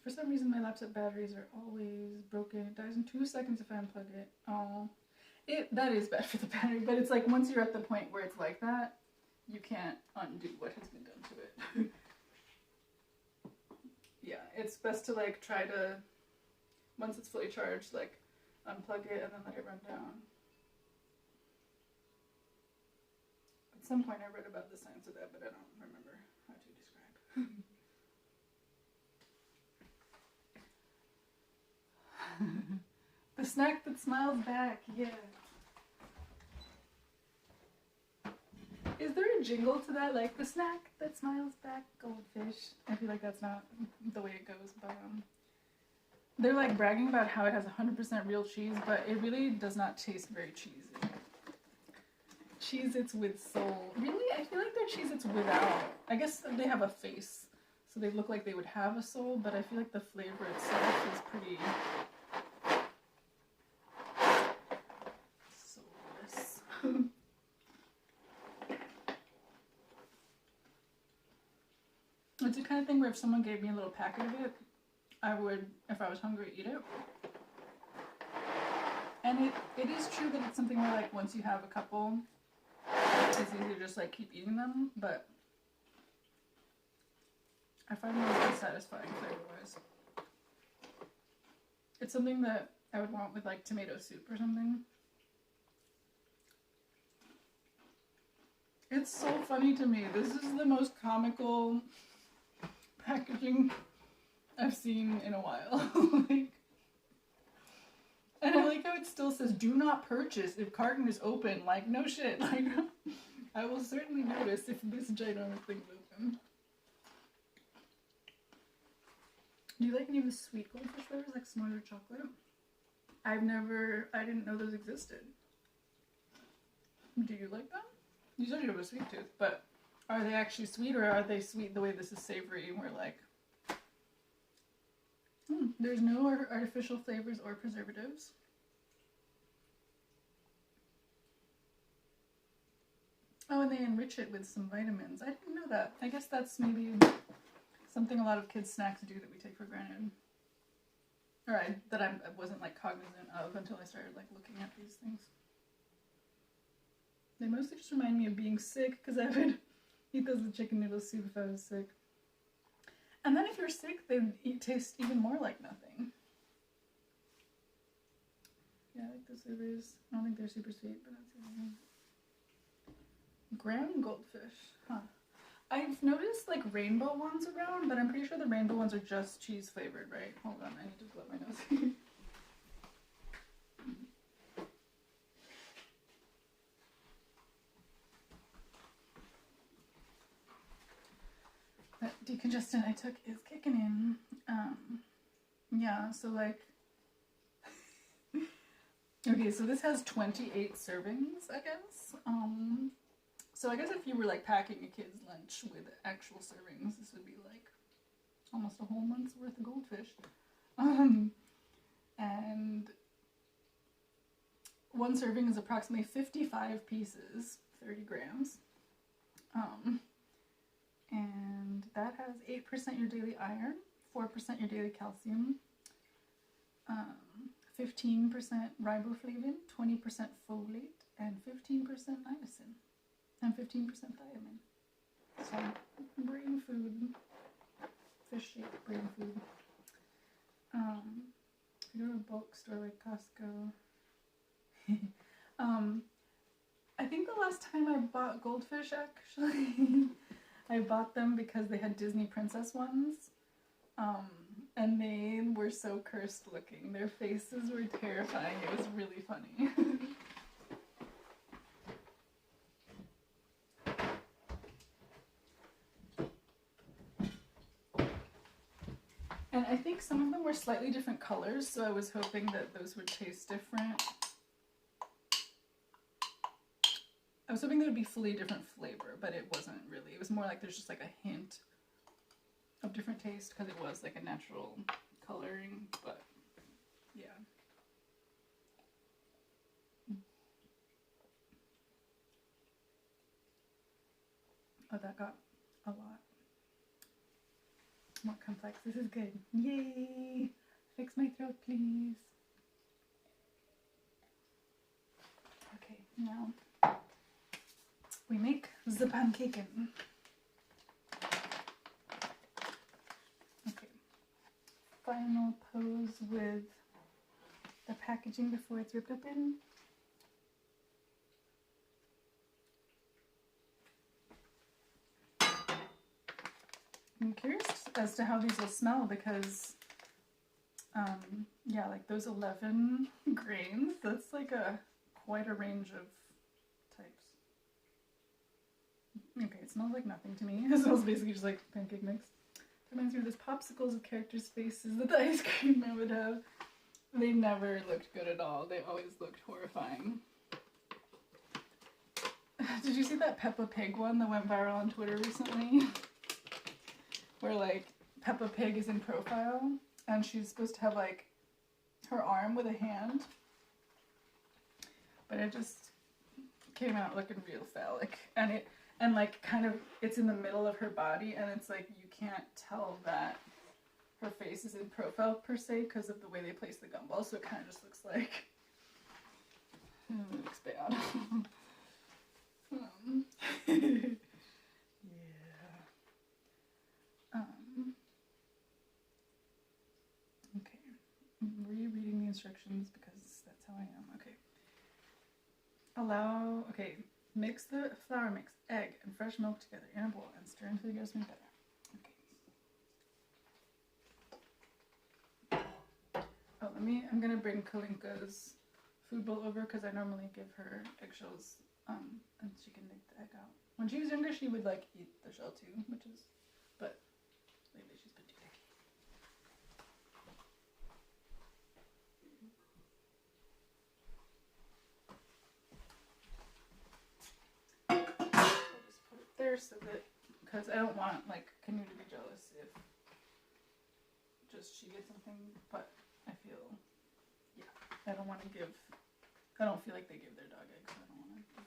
For some reason my laptop batteries are always broken. It dies in 2 seconds if I unplug it. Oh, that is bad for the battery, but it's like once you're at the point where it's like that, you can't undo what has been done to it. Yeah, it's best to like try to, once it's fully charged, like unplug it and then let it run down. At some point I read about the science of that, but I don't remember how to describe. The snack that smiles back, yeah. Is there a jingle to that? Like, the snack that smiles back, goldfish. I feel like that's not the way it goes, but they're like bragging about how it has 100% real cheese, but it really does not taste very cheesy. Cheez-Its with soul. Really? I feel like they're Cheez-Its without. I guess they have a face, so they look like they would have a soul, but I feel like the flavor itself is pretty soulless. It's the kind of thing where if someone gave me a little packet of it, I would, if I was hungry, eat it. And it is true that it's something where like once you have a couple, it's easy to just like keep eating them, but I find them really satisfying flavor-wise. It's something that I would want with like tomato soup or something. It's so funny to me. This is the most comical packaging I've seen in a while. Like, and I like how it still says, do not purchase if carton is open. Like, no shit. Like, I will certainly notice if this ginormous thing is open. Do you like any of the sweet goldfish flavors, like s'mores or chocolate? I didn't know those existed. Do you like them? You said you have a sweet tooth, but are they actually sweet, or are they sweet the way this is savory, where like, there's no artificial flavors or preservatives. Oh, and they enrich it with some vitamins. I didn't know that. I guess that's maybe something a lot of kids' snacks do that we take for granted. Or that I wasn't like cognizant of until I started like looking at these things. They mostly just remind me of being sick, because I would eat those with chicken noodle soup if I was sick. And then if you're sick, they taste even more like nothing. Yeah, I like those flavors. I don't think they're super sweet, but that's okay. Graham goldfish, huh? I've noticed like rainbow ones around, but I'm pretty sure the rainbow ones are just cheese flavored, right? Hold on, I need to blow my nose. That decongestant I took is kicking in. Yeah, so like, okay, so this has 28 servings, I guess. So I guess if you were like packing a kid's lunch with actual servings, this would be like almost a whole month's worth of goldfish. And one serving is approximately 55 pieces, 30 grams. And that has 8% your daily iron, 4% your daily calcium, 15% riboflavin, 20% folate, and 15% niacin, and 15% thiamine. So, brain food, fish-shaped brain food. If you go to a bulk store like Costco, I think the last time I bought goldfish, actually, I bought them because they had Disney princess ones, and they were so cursed looking. Their faces were terrifying. It was really funny. And I think some of them were slightly different colors, so I was hoping that those would taste different. I was hoping there would be fully different flavor, but it wasn't really. It was more like there's just like a hint of different taste, because it was like a natural coloring, but yeah. Oh, that got a lot more complex. This is good. Yay! Fix my throat, please. Okay, now we make the pancake. Okay. Final pose with the packaging before it's ripped open. I'm curious as to how these will smell because, yeah, like those 11 grains, that's like quite a range of types. Okay, it smells like nothing to me. It smells basically just like pancake mix. It reminds me of those popsicles with characters' faces that the ice cream man would have. They never looked good at all. They always looked horrifying. Did you see that Peppa Pig one that went viral on Twitter recently? Where like Peppa Pig is in profile and she's supposed to have like her arm with a hand, but it just came out looking real phallic, and like kind of it's in the middle of her body, and it's like you can't tell that her face is in profile per se because of the way they place the gumball, so it kind of just looks like it looks bad. Okay, I'm rereading the instructions because that's how I am. Okay. Okay, mix the flour mix, egg, and fresh milk together in a bowl and stir until you get something better. Okay. Oh, I'm gonna bring Kalinka's food bowl over because I normally give her eggshells, and she can make the egg out. When she was younger, she would like eat the shell too, but lately she's been too picky. I'll just put it there so that, because I don't want like Canoe to be jealous if just she gets something, but I feel, yeah, I don't feel like they give their dog eggs, so I don't want to do that.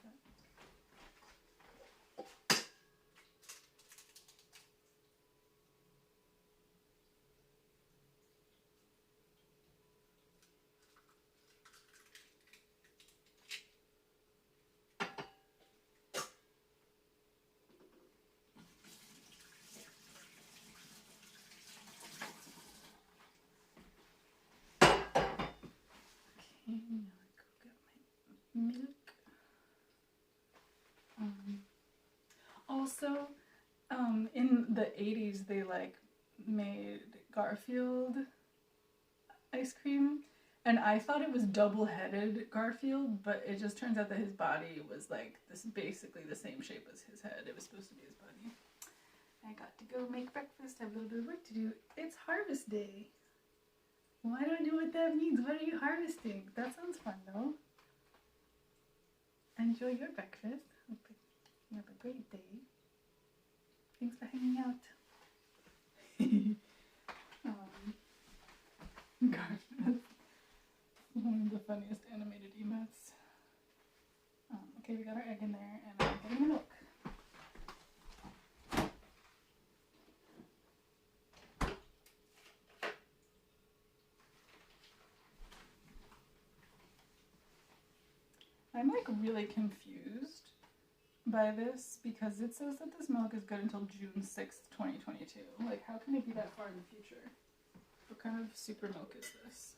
Now I go get my milk. Also, in the 80s, they like made Garfield ice cream, and I thought it was double-headed Garfield, but it just turns out that his body was like basically the same shape as his head. It was supposed to be his body. I got to go make breakfast. I have a little bit of work to do. It's harvest day. Well, I don't know what that means. What are you harvesting? That sounds fun, though. Enjoy your breakfast. Hope you have a great day. Thanks for hanging out. Gosh, that's one of the funniest animated emotes. Okay, we got our egg in there, and I'm getting the milk. I'm like really confused by this because it says that this milk is good until June 6th, 2022. Like, how can it be that far in the future? What kind of super milk is this?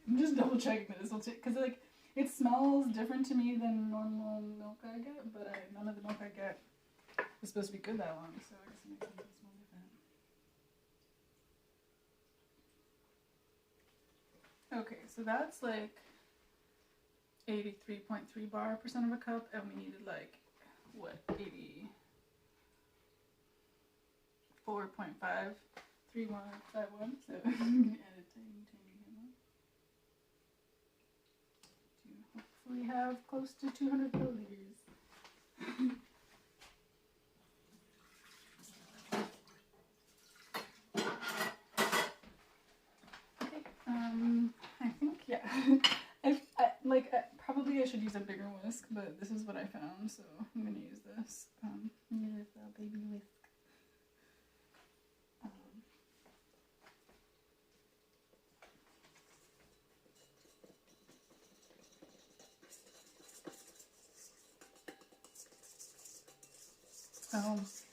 I'm just double checking that this will take, because like, it smells different to me than normal milk I get, but none of the milk I get is supposed to be good that long, so I guess it makes sense to smell different. Okay, so that's like 83.3 bar percent of a cup, and we needed like, what, 84.5, 3151, so I'm going to add a tiny amount to hopefully have close to 200 milliliters. Okay, Probably I should use a bigger whisk, but this is what I found, so I'm gonna use this. Use a baby whisk.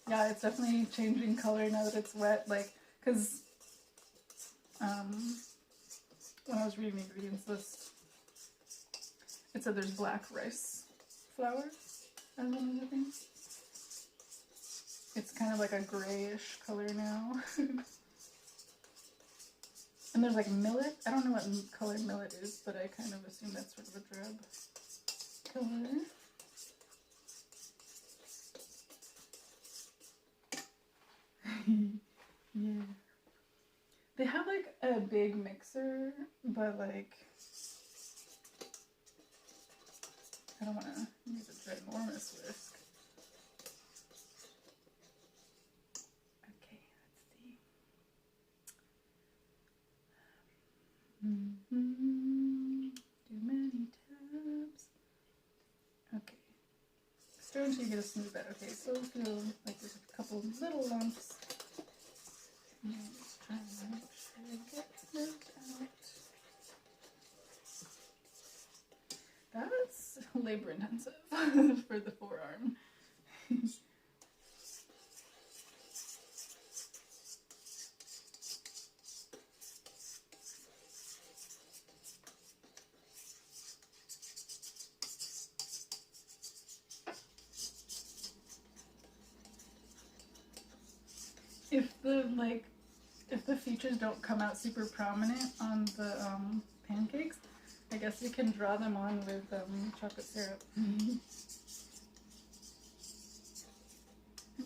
Yeah, it's definitely changing color now that it's wet, like, because when I was reading the ingredients list, it said there's black rice flour as one of the things. It's kind of like a grayish color now. And there's like millet. I don't know what color millet is, but I kind of assume that's sort of a drab color. Yeah. They have like a big mixer, but like I don't want to use a ginormous whisk. Okay, let's see. Too many tabs. Okay. Stir until you get a smooth bed. Okay, so it'll feel like there's a couple little lumps. Just trying to make sure I get this out. That's labor intensive for the forearm. If the features don't come out super prominent on the pancakes, I guess you can draw them on with chocolate syrup.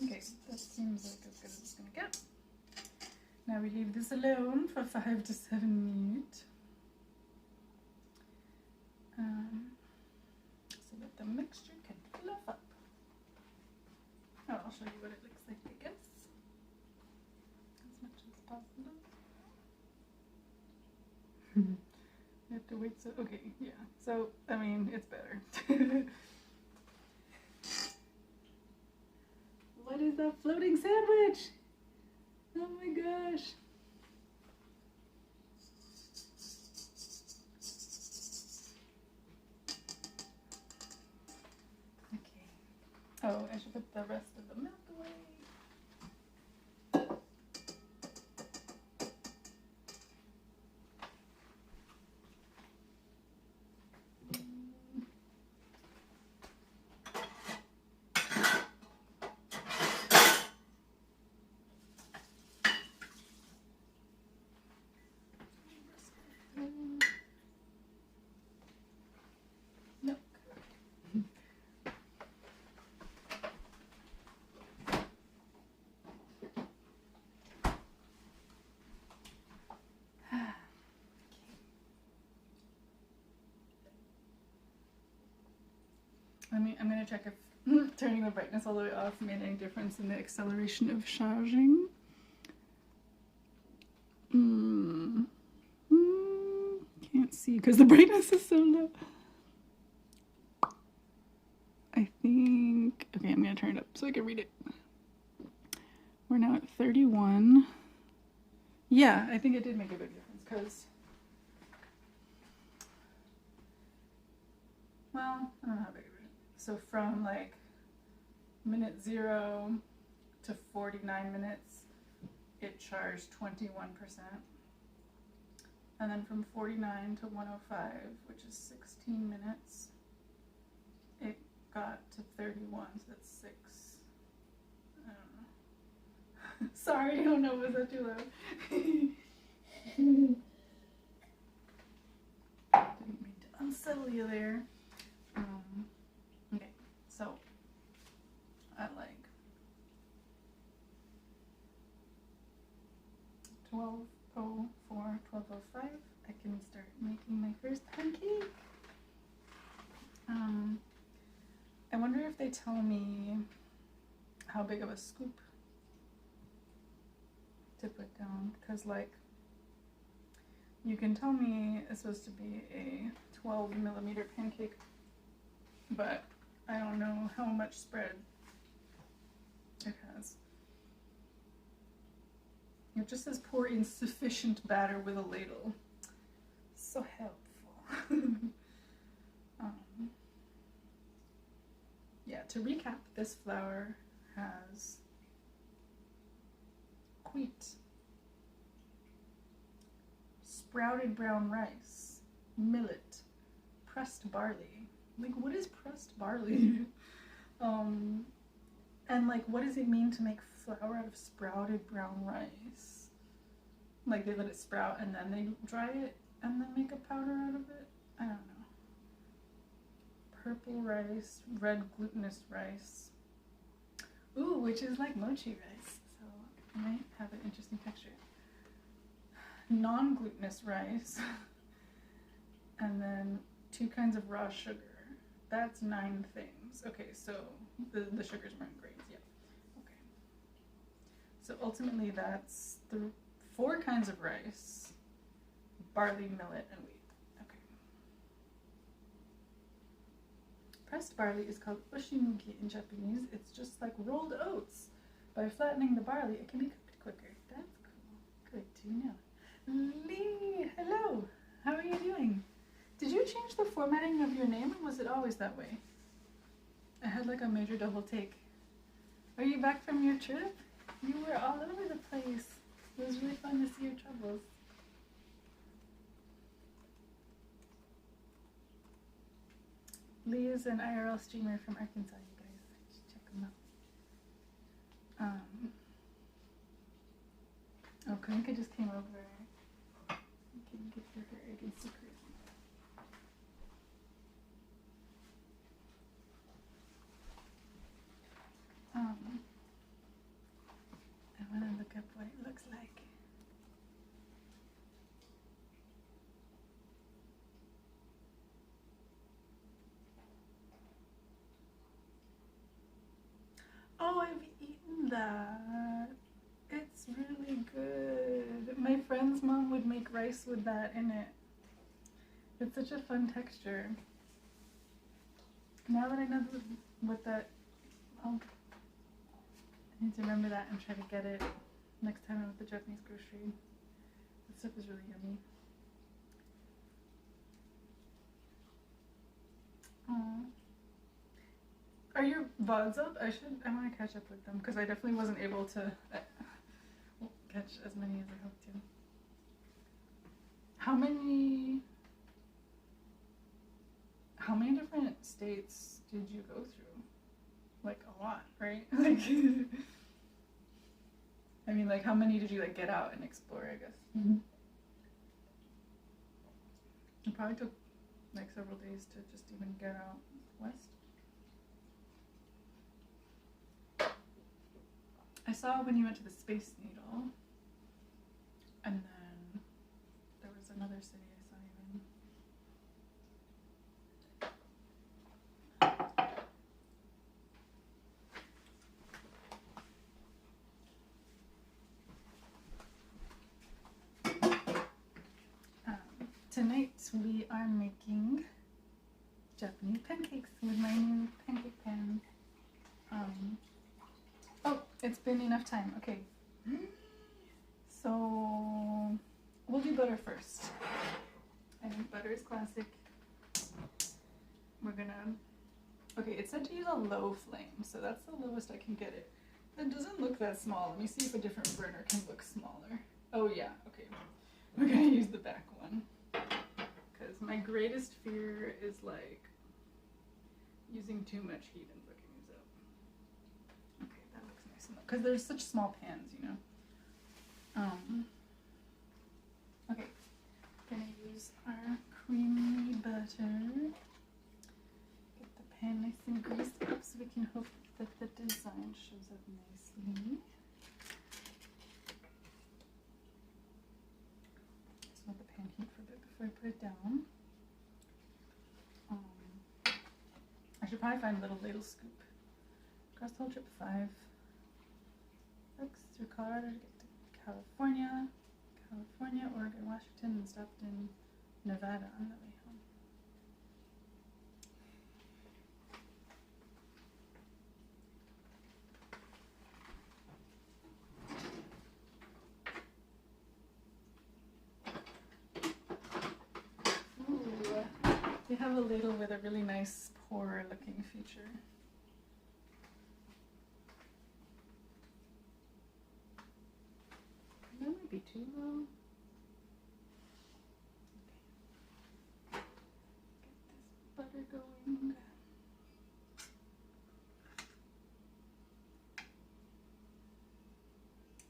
Okay, that seems like as good as it's gonna get. Now we leave this alone for 5 to 7 minutes. So that the mixture can fluff up. Oh, I'll show you what it looks like, I guess. As much as possible. You have to wait, so, okay, yeah. So, I mean, it's better. What is that floating sandwich? Oh my gosh. Okay. Oh, I should put the rest of the milk away. I'm going to check if turning the brightness all the way off made any difference in the acceleration of charging. Can't see because the brightness is so low. I think, okay, I'm going to turn it up so I can read it. We're now at 31. Yeah, I think it did make a big difference because, well, I don't know how big it is. So from like minute 0 to 49 minutes, it charged 21%. And then from 49 to 105, which is 16 minutes, it got to 31, so that's 6. I don't know. Sorry, I don't know, was that too loud? Didn't mean to unsettle you there. Okay, so at like 12:04, 12:05, I can start making my first pancake. I wonder if they tell me how big of a scoop to put down, because like You can tell me it's supposed to be a 12mm pancake, but I don't know how much spread it has. It just says pour in sufficient batter with a ladle. So helpful. Yeah, to recap, this flour has wheat, sprouted brown rice, millet, pressed barley. Like, what is pressed barley? And like, what does it mean to make flour out of sprouted brown rice? Like, they let it sprout and then they dry it and then make a powder out of it? I don't know. Purple rice, red glutinous rice. Ooh, which is like mochi rice, so it might have an interesting texture. Non-glutinous rice, and then 2 kinds of raw sugar. That's 9 things. Okay, so the sugars were in grains, yeah. Okay. So ultimately that's the 4 kinds of rice, barley, millet, and wheat. Okay. Pressed barley is called oshimugi in Japanese. It's just like rolled oats. By flattening the barley, it can be cooked quicker. That's cool. Good to know. Lee, hello. How are you doing? Did you change the formatting of your name, or was it always that way? I had like a major double take. Are you back from your trip? You were all over the place. It was really fun to see your travels. Lee is an IRL streamer from Arkansas, you guys. Check him out. Oh, Kanika just came over. You can get her egg in secret. I want to look up what it looks like. Oh, I've eaten that. It's really good. My friend's mom would make rice with that in it. It's such a fun texture. Now that I know what that, I need to remember that and try to get it next time I'm at the Japanese grocery. That stuff is really yummy. Aww. Are your VODs up? I want to catch up with them because I definitely wasn't able to catch as many as I hoped to. How many different states did you go through? Like a lot, right? Like, I mean, like, how many did you like get out and explore, I guess? Mm-hmm. It probably took like several days to just even get out west. I saw when you went to the Space Needle, and then there was another city I saw you in. Tonight we are making Japanese pancakes with my new pancake pan. Oh, it's been enough time. Okay. So we'll do butter first. I think butter is classic. We're gonna, okay, it said to use a low flame, so that's the lowest I can get it. It doesn't look that small. Let me see if a different burner can look smaller. Oh yeah, okay. We're gonna use the back one. Because my greatest fear is like using too much heat and cooking these up. Okay, that looks nice enough. Because there's such small pans, you know. Okay, gonna use our creamy butter. Get the pan nice and greased up so we can hope that the design shows up nicely. Just let the pan heat for a bit before I put it down. I should probably find a little ladle scoop. Across the whole trip 5. Looks through Colorado to get to California. California, Oregon, Washington, and stopped in Nevada on the way home. They have a ladle with a really nice pour looking feature. That might be too low. Okay. Get this butter going.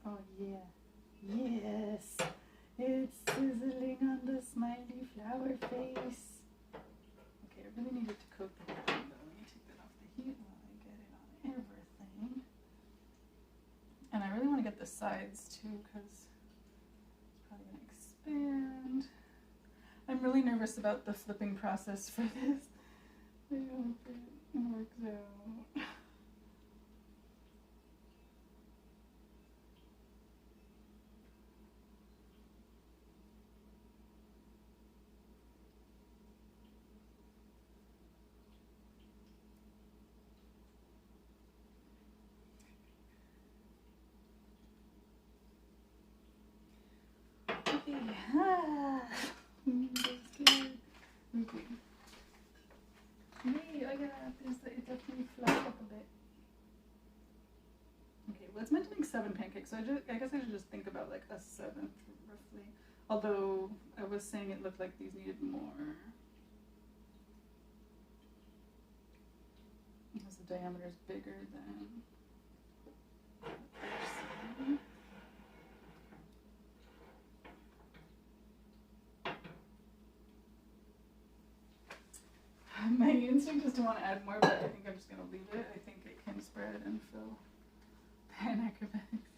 Oh yeah. Yes. It's sizzling on the smiley flower face. Okay, I really needed to coat the bottom though. Let me take that off the heat while I get it on everything. And I really want to get the sides too because it's probably going to expand. I'm really nervous about the flipping process for this. I hope it works out. Okay. Okay. Yay, I got this. It definitely fluffed up a bit. Okay, well it's meant to make 7 pancakes, so I guess I should just think about like a 7th roughly. Although I was saying it looked like these needed more. Because the diameter is bigger than the first one. My instinct is to want to add more, but I think I'm just going to leave it. I think it can spread and fill pan acrobatics.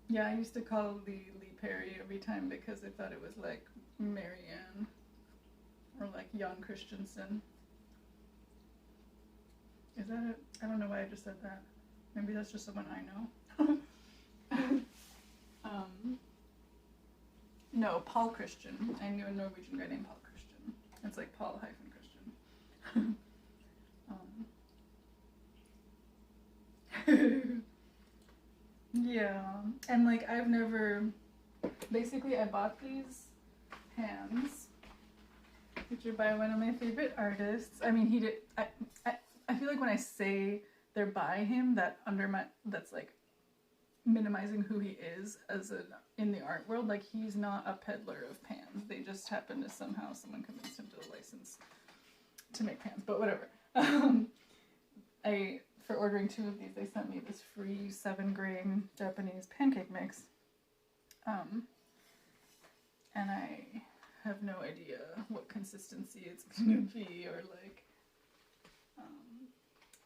Yeah, I used to call Lee Perry every time because I thought it was like Marianne or like Jan Christensen. Is that it? I don't know why I just said that. Maybe that's just someone I know. No, Paul Christian. I knew a Norwegian guy named Paul Christian. It's like Paul Christian. Yeah, and like I've never. Basically, I bought these pans, which are by one of my favorite artists. I mean, he did. I feel like when I say they're by him, that's like minimizing who he is as in the art world. Like he's not a peddler of pans. They just happen to someone convinced him to license to make pans. But whatever. For ordering 2 of these, they sent me this free 7-grain Japanese pancake mix. And I have no idea what consistency it's gonna be or like.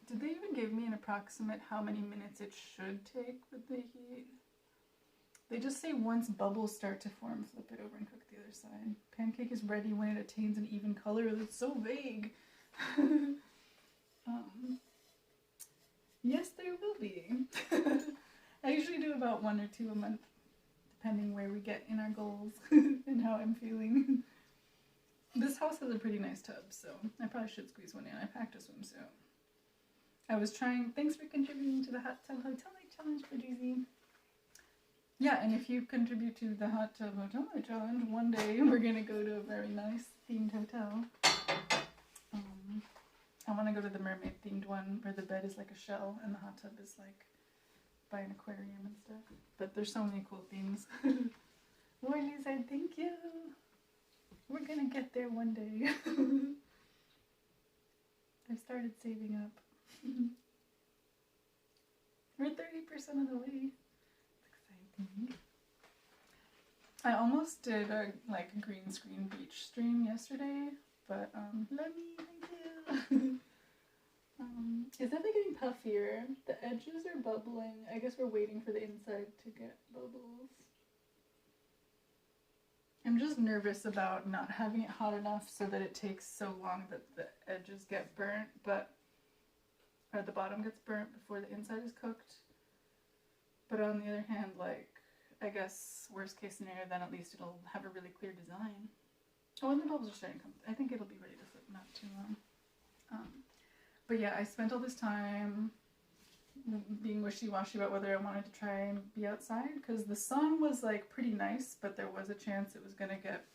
Did they even give me an approximate how many minutes it should take with the heat? They just say once bubbles start to form, flip it over and cook the other side. Pancake is ready when it attains an even color. It's so vague. Yes, there will be. I usually do about 1 or 2 a month, depending where we get in our goals and how I'm feeling. This house has a pretty nice tub, so I probably should squeeze one in. I packed a swimsuit. I was trying. Thanks for contributing to the Hot Tub Hotel Night Challenge, Paduzi. Yeah, and if you contribute to the Hot Tub Hotel Night Challenge, one day we're gonna go to a very nice themed hotel. I want to go to the mermaid themed one where the bed is like a shell and the hot tub is like by an aquarium and stuff. But there's so many cool themes. Worley said thank you. We're gonna get there one day. I've started saving up. We're 30% of the way. It's exciting. I almost did a like green screen beach stream yesterday, but let me, thank you. It's definitely getting puffier. The edges are bubbling. I guess we're waiting for the inside to get bubbles. I'm just nervous about not having it hot enough so that it takes so long that the edges get burnt, or the bottom gets burnt before the inside is cooked. But on the other hand, like, I guess worst case scenario, then at least it'll have a really clear design. Oh, and the bubbles are starting to come. I think it'll be ready to flip not too long. But yeah, I spent all this time being wishy-washy about whether I wanted to try and be outside, because the sun was like pretty nice, but there was a chance it was going to get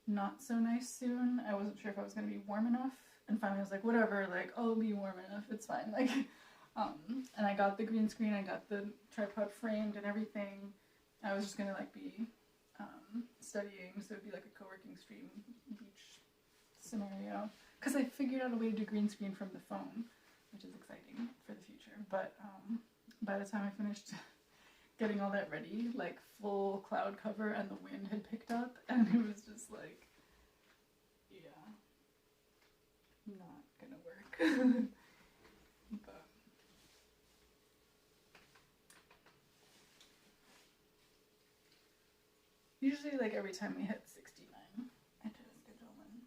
not so nice soon. I wasn't sure if I was going to be warm enough, and finally I was like, whatever, like, I'll be warm enough, it's fine. Like, and I got the green screen, I got the tripod framed and everything. I was just going to like be studying, so it'd be like a co-working stream beach scenario, because I figured out a way to do green screen from the phone, which is exciting for the future. But by the time I finished getting all that ready, like full cloud cover and the wind had picked up, and it was just like, yeah, not gonna work. But usually, like, every time we hit 69, I try to schedule one.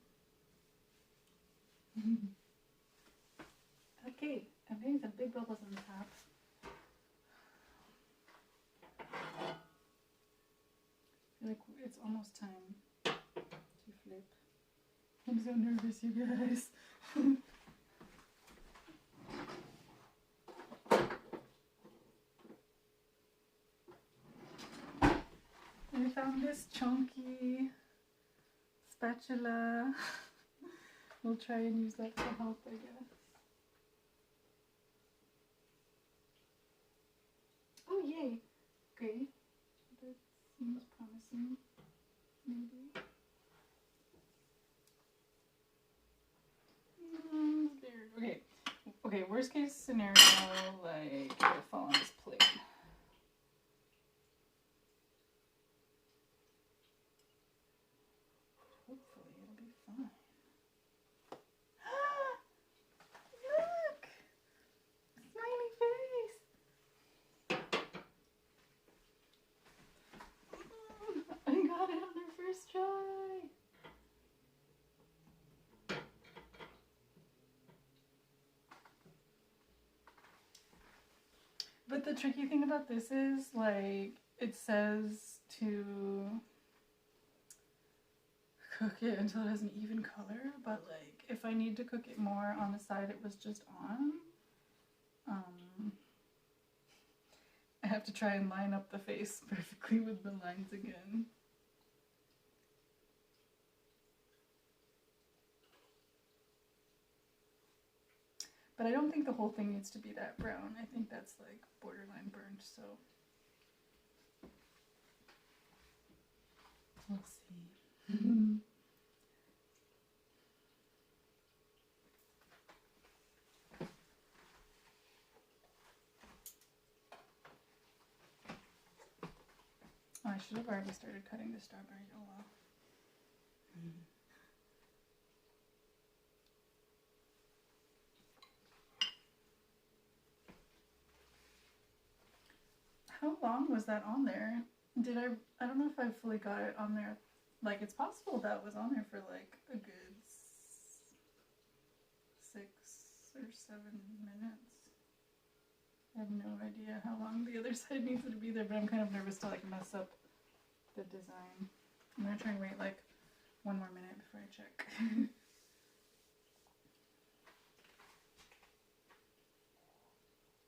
Okay, I'm getting some big bubbles on the top. I feel like it's almost time to flip. I'm so nervous, you guys. I found this chunky spatula. We'll try and use that for help, I guess. Oh, yay! Great. That seems promising. Maybe. Okay. Okay, worst case scenario, like, it'll fall on this plate. Hopefully it'll be fine. Look! Smiley face! I got it on their first try! But the tricky thing about this is, like, it says to cook it until it has an even color, but, like, if I need to cook it more on the side it was just on, I have to try and line up the face perfectly with the lines again. But I don't think the whole thing needs to be that brown. I think that's like borderline burnt, so we'll see. Oh, I should have already started cutting the strawberry. Oh well. How long was that on there? I don't know if I fully got it on there. Like, it's possible that was on there for like a good 6 or 7 minutes. I have no idea how long the other side needs to be there, but I'm kind of nervous to like mess up the design. I'm gonna try and wait like 1 more minute before I check.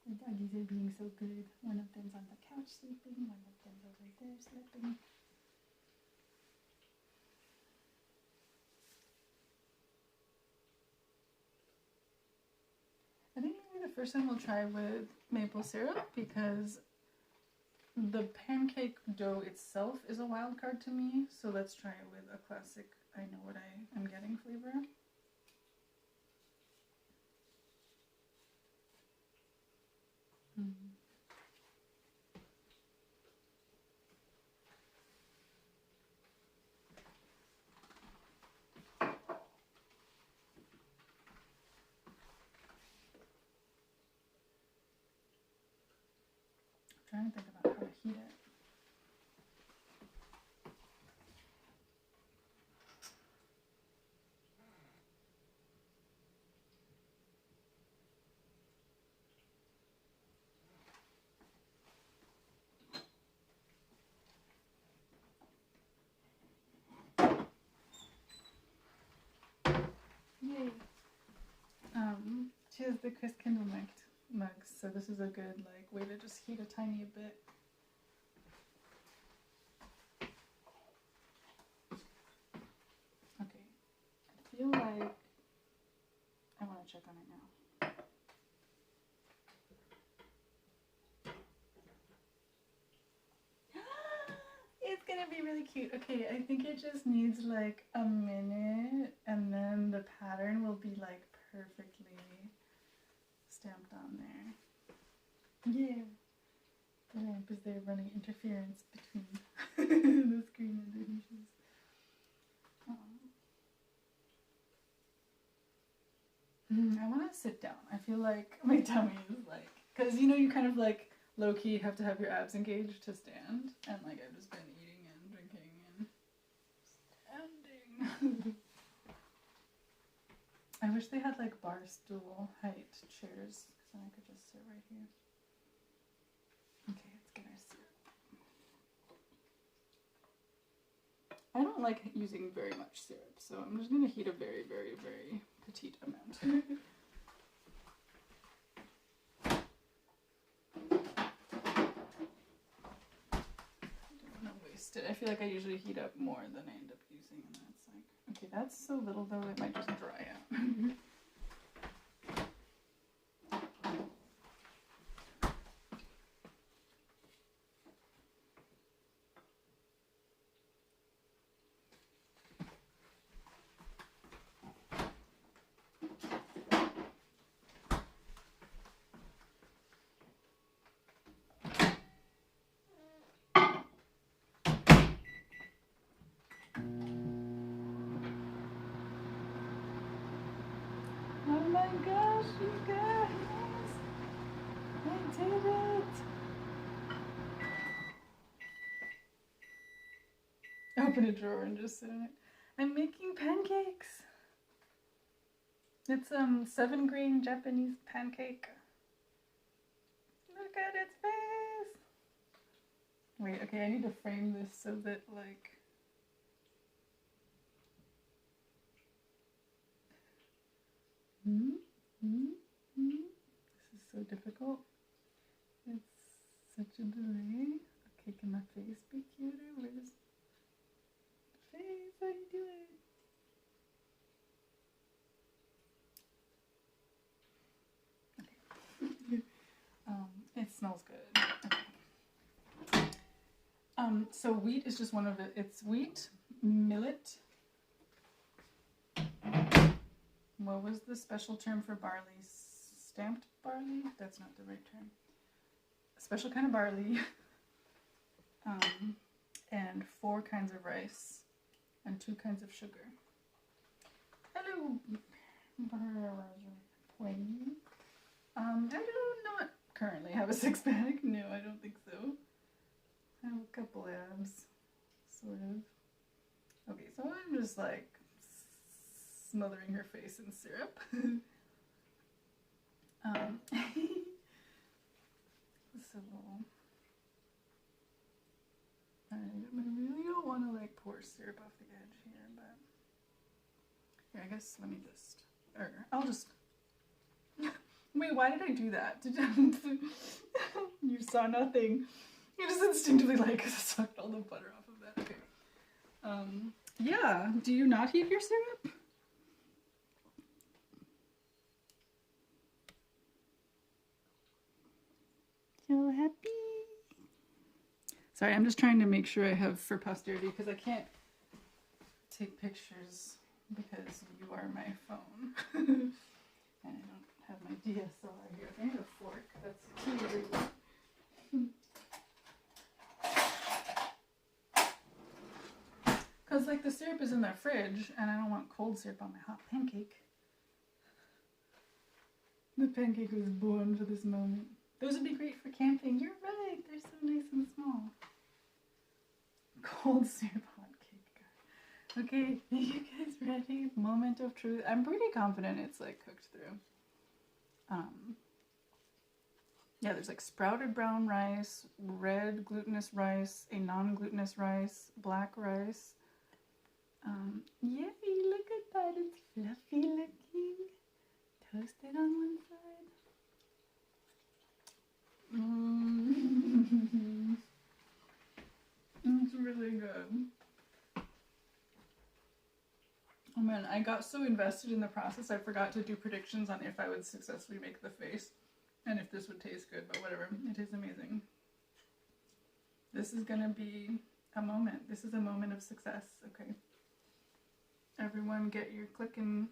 The doggies are being so good. One of them's on the couch sleeping, one of them's over there sleeping. I think maybe the first time we'll try with maple syrup, because the pancake dough itself is a wild card to me, so let's try it with a classic I know what I am getting flavor. I'm trying to think about how to heat it. Yay. She has the Chris Kindle mugs, so this is a good like way to just heat a tiny bit. Okay, I feel like I want to check on it now. It's gonna be really cute. Okay, I think it just needs like a minute and then the pattern will be like perfectly stamped on there. Yeah. The lamp is there running interference between the screen and the hinges. I want to sit down. I feel like my tummy is like, because you know you kind of like low-key have to have your abs engaged to stand, and like I've just been eating and drinking and standing. I wish they had like bar stool height chairs, because then I could just sit right here. Okay, let's get our syrup. I don't like using very much syrup, so I'm just going to heat a very, very, very petite amount. I feel like I usually heat up more than I end up using, and that's like, okay, that's so little though, it might just dry out. Oh my gosh, you guys! I did it! Open a drawer and just sit in it. I'm making pancakes! It's 7-grain Japanese pancake. Look at its face! Wait, okay, I need to frame this so that like... This is so difficult. It's such a delay. Okay, can my face be cuter? Where's the face? How do you do it? Okay. It smells good. Okay. So wheat is just one of it. It's wheat, millet. What was the special term for barley? Stamped barley? That's not the right term. A special kind of barley. And 4 kinds of rice. And 2 kinds of sugar. Hello! I do not currently have a 6-pack. No, I don't think so. I have a couple abs. Sort of. Okay, so I'm just like smothering her face in syrup. So I really don't want to like pour syrup off the edge here, but here, I guess let me just, or I'll just, wait, why did I do that? You saw nothing. You just instinctively like sucked all the butter off of that. Okay. Yeah, do you not heat your syrup? So happy. Sorry, I'm just trying to make sure I have for posterity because I can't take pictures because you are my phone. And I don't have my DSLR here. I need a fork. That's key everywhere. Because like the syrup is in the fridge and I don't want cold syrup on my hot pancake. The pancake was born for this moment. Those would be great for camping. You're right. They're so nice and small. Cold syrup hot cake. Okay, you guys ready? Moment of truth. I'm pretty confident it's like cooked through. Yeah, there's like sprouted brown rice, red glutinous rice, a non-glutinous rice, black rice, Yay, look at that, it's fluffy looking. Toasted on one side. It's really good. Oh man, I got so invested in the process, I forgot to do predictions on if I would successfully make the face and if this would taste good, but whatever, it is amazing. This is gonna be a moment. This is a moment of success, okay? Everyone get your clicking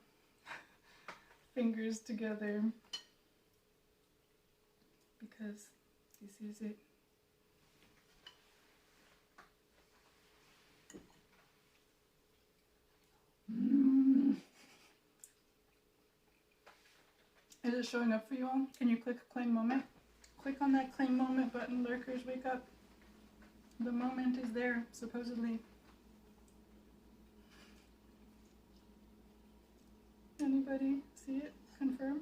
fingers together because this is it. Is it showing up for you all? Can you click claim moment? Click on that claim moment button, lurkers, wake up. The moment is there, supposedly. Anybody see it? Confirm?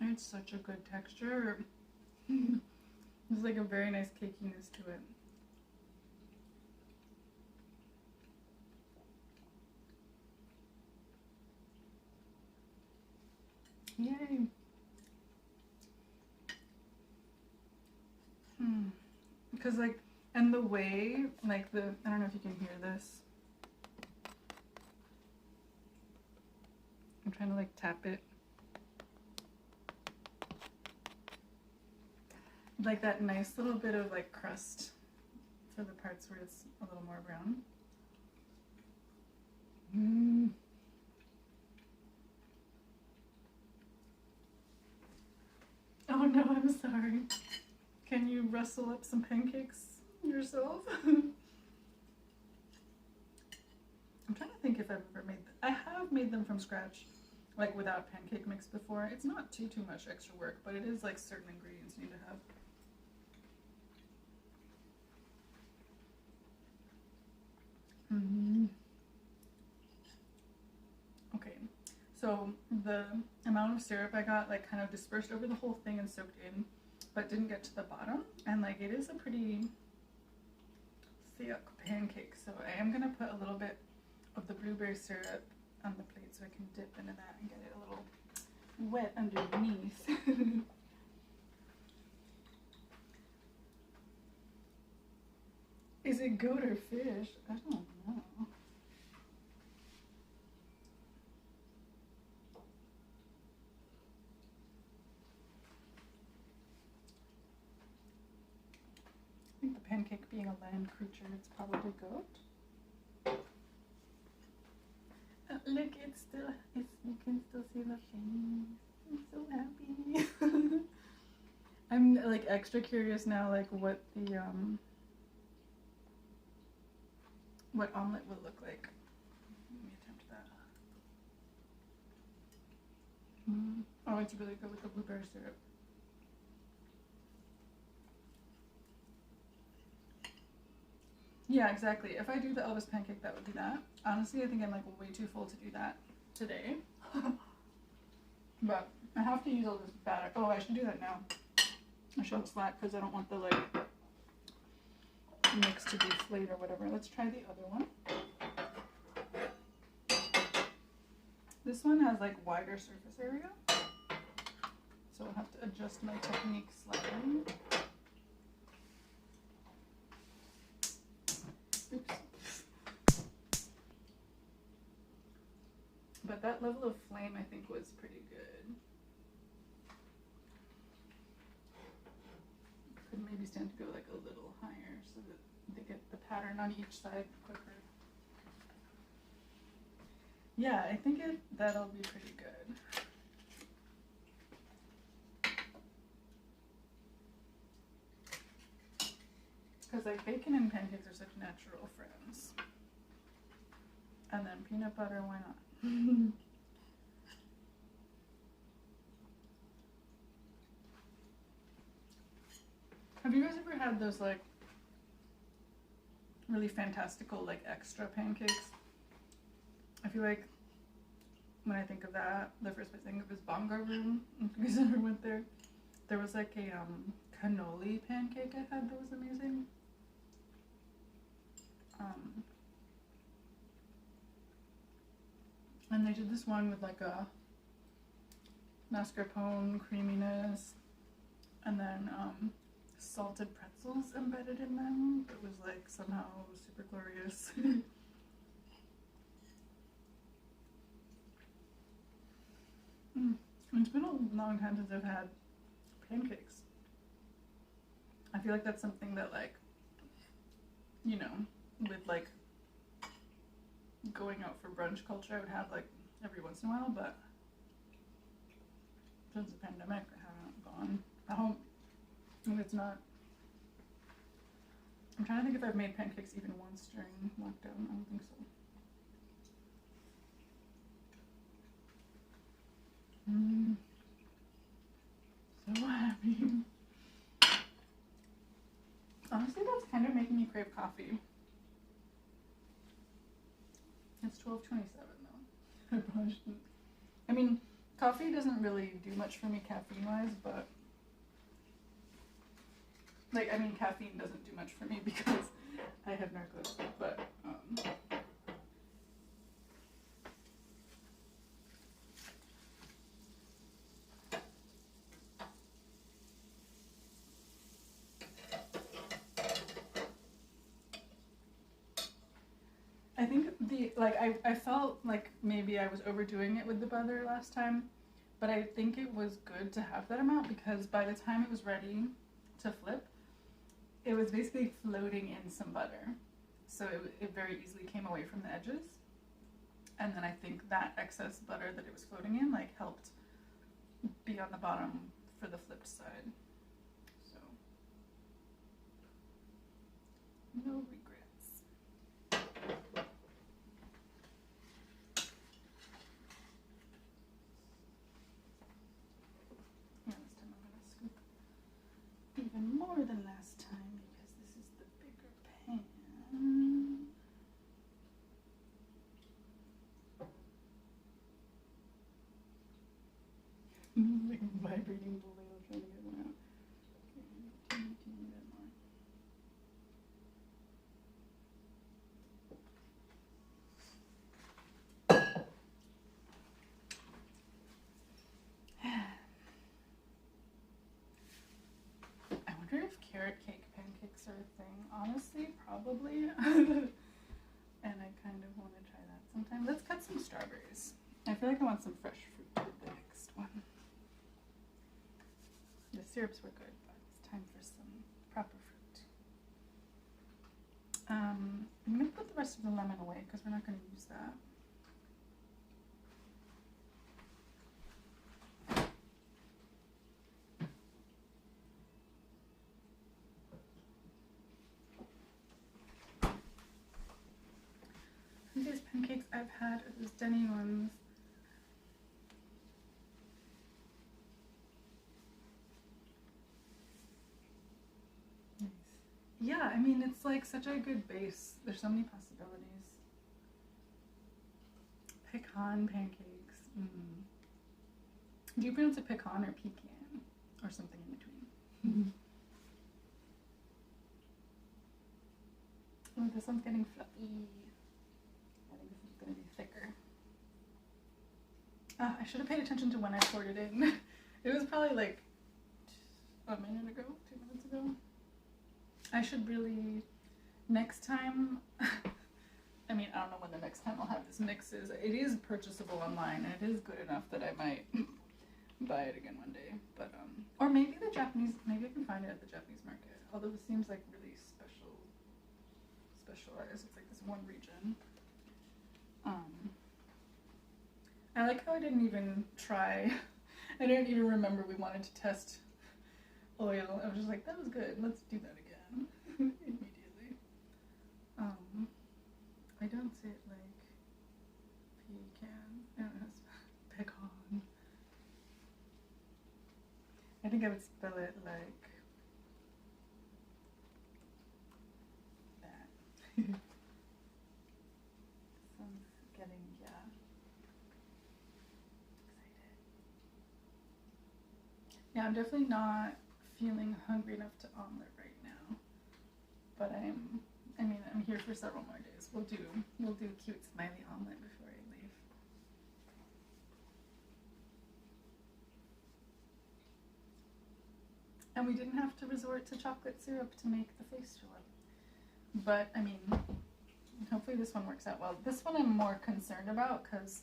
It's such a good texture. There's like a very nice cakiness to it. Yay! Because like, and the way, like the, I don't know if you can hear this. I'm trying to like tap it. Like that nice little bit of like crust for the parts where it's a little more brown. Oh no, I'm sorry. Can you rustle up some pancakes yourself? I'm trying to think if I've ever made them. I have made them from scratch, like without pancake mix before. It's not too much extra work, but it is like certain ingredients you need to have. Okay, so the amount of syrup I got like kind of dispersed over the whole thing and soaked in, but didn't get to the bottom, and like it is a pretty thick pancake, so I am gonna put a little bit of the blueberry syrup on the plate so I can dip into that and get it a little wet underneath. Is it goat or fish? I don't know. I think the pancake being a land creature, it's probably goat. Look, it's still, you can still see the face. I'm so happy. I'm like extra curious now, like what the what omelet will look like. Let me attempt that. Oh, it's really good with the blueberry syrup. Yeah, exactly. If I do the Elvis pancake, that would be that. Honestly, I think I'm like way too full to do that today. But I have to use all this batter. Oh, I should do that now. I shouldn't slack because I don't want the like mix to deflate or whatever. Let's try the other one. This one has like wider surface area, so I'll have to adjust my technique slightly. Oops. But that level of flame I think was pretty good. Could maybe stand to go like a little higher so that they get the pattern on each side quicker. Yeah, I think that'll be pretty good. Because like bacon and pancakes are such natural friends. And then peanut butter, why not? Have you guys ever had those like really fantastical like extra pancakes? I feel like when I think of that, the first place I think of is Bongo Room. If you guys ever went there, there was like a cannoli pancake I had that was amazing. And they did this one with like a mascarpone creaminess, and then salted pretzels embedded in them. It was like somehow super glorious. It's been a long time since I've had pancakes. I feel like that's something that, like, you know, with like going out for brunch culture, I would have like every once in a while, but since the pandemic, I haven't gone out. And it's not. I'm trying to think if I've made pancakes even once during lockdown. I don't think so. So happy. Honestly, that's kind of making me crave coffee. It's 12:27 though. I probably shouldn't. I mean, coffee doesn't really do much for me caffeine-wise, but like, I mean, caffeine doesn't do much for me because I have narcolepsy, but I think I felt like maybe I was overdoing it with the butter last time, but I think it was good to have that amount because by the time it was ready to flip, it was basically floating in some butter. So it very easily came away from the edges. And then I think that excess butter that it was floating in like helped be on the bottom for the flipped side. So no regrets. Even more than last time because this is the bigger pan. Like vibrating balloon trying to get one out. Okay, teeny bit more. I wonder if carrot cake pancakes are a thing. Honestly, probably. And I kind of want to try that sometime. Let's cut some strawberries. I feel like I want some fresh fruit with the next one. The syrups were good, but it's time for some proper fruit. I'm going to put the rest of the lemon away because we're not going to use that. These pancakes I've had are those Denny ones. Nice. Yeah, I mean, it's like such a good base. There's so many possibilities. Pecan pancakes. Do you pronounce it pecan or pecan? Or something in between? Oh, this one's getting fluffy. Going to be thicker. I should have paid attention to when I poured it in. It was probably like a minute ago, 2 minutes ago. I should really, next time, I mean, I don't know when the next time I'll have this mix is. It is purchasable online and it is good enough that I might buy it again one day. But, or maybe the Japanese, maybe I can find it at the Japanese market. Although it seems like really specialized. It's like this one region. I like how I didn't even try. I didn't even remember we wanted to test oil. I was just like, that was good. Let's do that again immediately. I don't say it like pecan. I don't know. It's pecan. I think I would spell it like that. Getting, yeah. Yeah, I'm definitely not feeling hungry enough to omelet right now. But I'm here for several more days. We'll do cute smiley omelet before I leave. And we didn't have to resort to chocolate syrup to make the face show up. But, I mean, hopefully this one works out well. This one I'm more concerned about because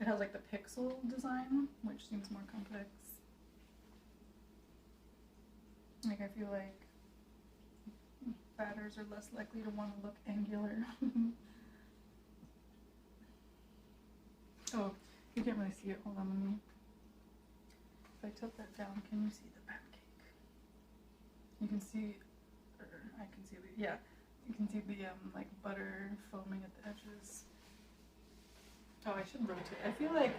it has like the pixel design, which seems more complex. Like, I feel like batters are less likely to want to look angular. Oh, you can't really see it. Hold on, let me. If I tilt that down, can you see the pancake? You can see, or I can see the, yeah, you can see the like butter foaming at the edges. Oh, I should rotate. I feel like,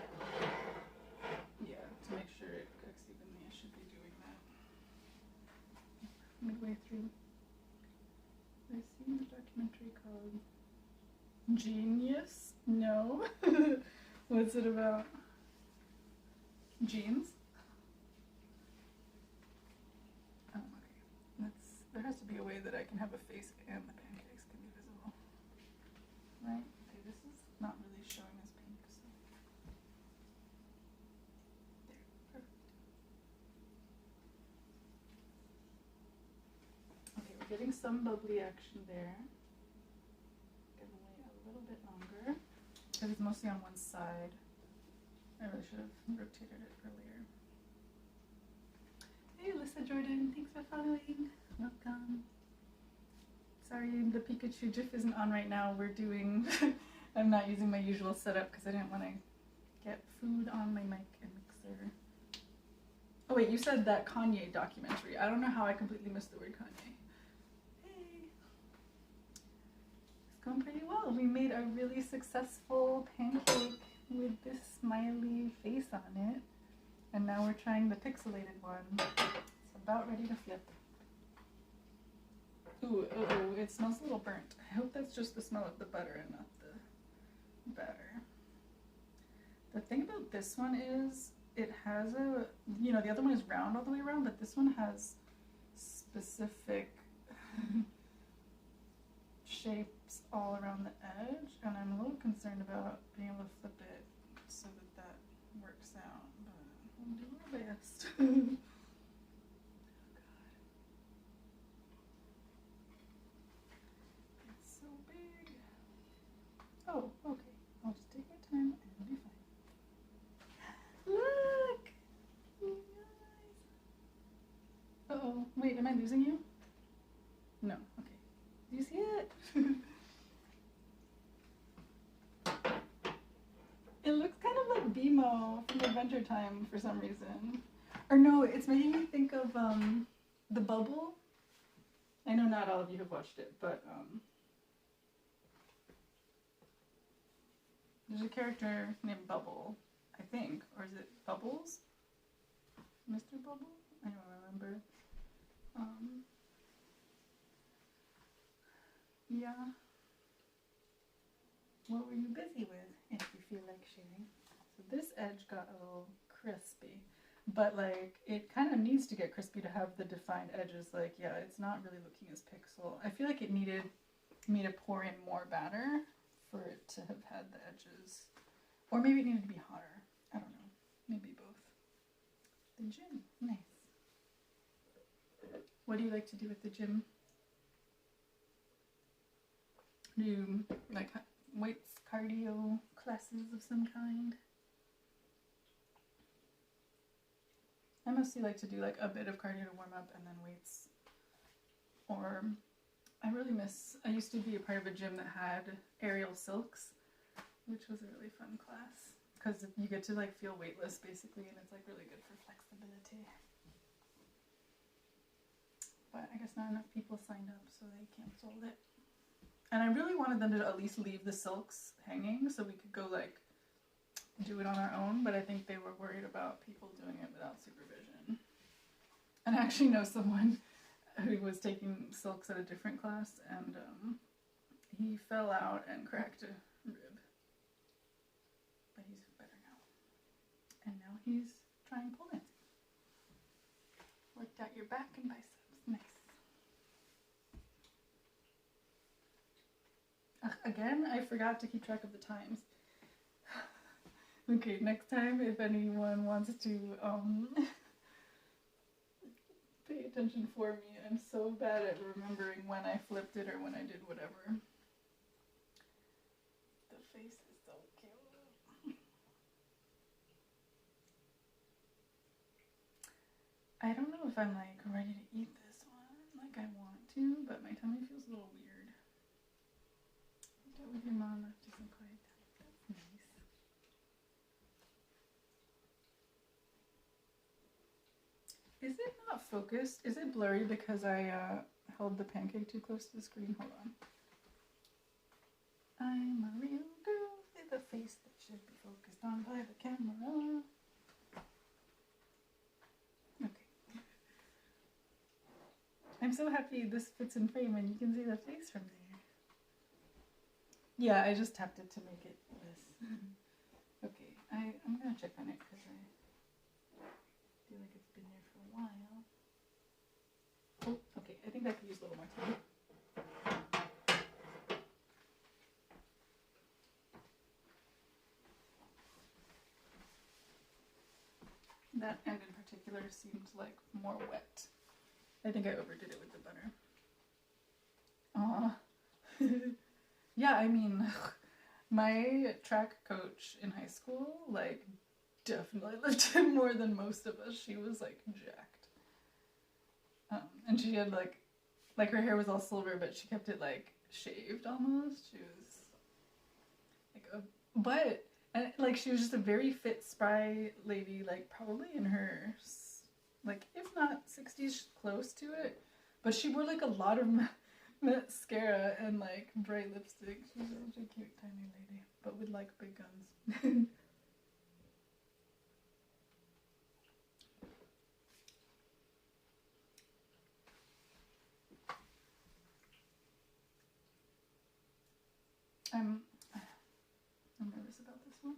yeah, to make sure it cooks evenly, I should be doing that. Midway through. I've seen the documentary called Genius? No. What's it about? Jeans? Oh, okay. There has to be a way that I can have a face and the pancakes can be visible. Right? Okay, this is not really showing as pink, so. There, perfect. Okay, we're getting some bubbly action there. Gonna wait a little bit longer because it's mostly on one side. I really should have rotated it earlier. Hey, Alyssa Jordan, thanks for following. Welcome. Sorry, the Pikachu GIF isn't on right now. We're doing, I'm not using my usual setup because I didn't want to get food on my mic and mixer. Oh wait, you said that Kanye documentary. I don't know how I completely missed the word Kanye. Hey. It's going pretty well. We made a really successful pancake with this smiley face on it. And now we're trying the pixelated one. It's about ready to flip. Ooh, it smells a little burnt. I hope that's just the smell of the butter and not the batter. The thing about this one is it has a, the other one is round all the way around, but this one has specific shapes all around the edge, and I'm a little concerned about being able to flip it so that works out, but we'll do our best. Oh God. It's so big. Oh, okay. I'll just take my time and it'll be fine. Look! Uh-oh. Wait, am I losing you? No. Okay. Do you see it? It looks kind of like BMO from Adventure Time for some reason. Or no, it's making me think of The Bubble. I know not all of you have watched it, but there's a character named Bubble, I think. Or is it Bubbles? Mr. Bubble? I don't remember. Yeah. What were you busy with, if you feel like sharing? So this edge got a little crispy, but like it kind of needs to get crispy to have the defined edges. Like, yeah, it's not really looking as pixel. I feel like it needed me to pour in more batter for it to have had the edges. Or maybe it needed to be hotter. I don't know. Maybe both. The gym. Nice. What do you like to do at the gym? Do you like weights, cardio classes of some kind? I mostly like to do like a bit of cardio to warm up and then weights. Or I used to be a part of a gym that had aerial silks, which was a really fun class because you get to like feel weightless basically, and it's like really good for flexibility. But I guess not enough people signed up, so they canceled it. And I really wanted them to at least leave the silks hanging so we could go like do it on our own, but I think they were worried about people doing it without supervision. And I actually know someone who was taking silks at a different class, and he fell out and cracked a rib. But he's better now. And now he's trying pole dancing. worked out your back and biceps. Nice. Again, I forgot to keep track of the times. Okay, next time if anyone wants to pay attention for me, I'm so bad at remembering when I flipped it or when I did whatever. The face is so cute. I don't know if I'm like ready to eat this one like I want to, but my tummy feels a little weird. That with your mom after some quiet time. That's nice. Is it not focused? Is it blurry because I held the pancake too close to the screen? Hold on. I'm a real girl with a face that should be focused on by the camera. Okay. I'm so happy this fits in frame and you can see the face from there. Yeah, I just tapped it to make it this. Okay, I'm gonna check on it because I feel like it's been there for a while. Oh, okay, I think I could use a little more time. That end in particular seemed like more wet. I think I overdid it with the butter. Aw. Yeah, I mean, my track coach in high school, like, definitely lifted more than most of us. She was, like, jacked. And she had, like, her hair was all silver, but she kept it, like, shaved almost. She was, like, but, and, like, she was just a very fit, spry lady, like, probably in her, like, if not 60s, close to it. But she wore, like, a lot of mascara and like bright lipstick. She's such a cute tiny lady, but with like big guns. I'm nervous about this one.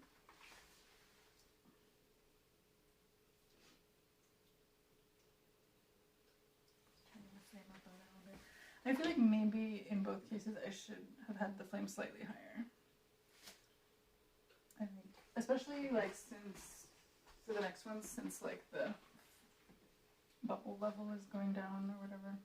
Turning the flame up a little bit. I feel like maybe in both cases I should have had the flame slightly higher. I think, especially like since, for the next one, since like the bubble level is going down or whatever.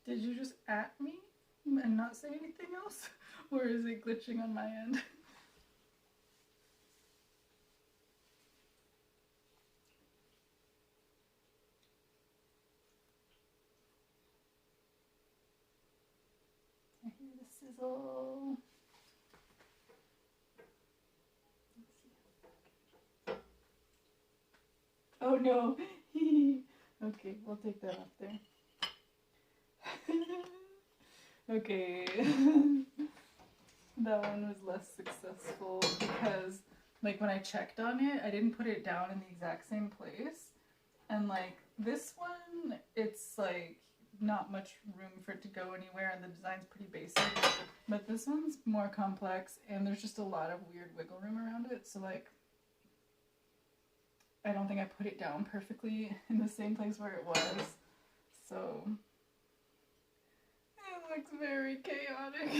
Did you just at me and not say anything else? Or is it glitching on my end? I hear the sizzle. Let's see. Oh no! Okay, we'll take that off there. Okay. That one was less successful because, like, when I checked on it, I didn't put it down in the exact same place. And, like, this one, it's, like, not much room for it to go anywhere, and the design's pretty basic. But this one's more complex, and there's just a lot of weird wiggle room around it. So, like, I don't think I put it down perfectly in the same place where it was. So it looks very chaotic.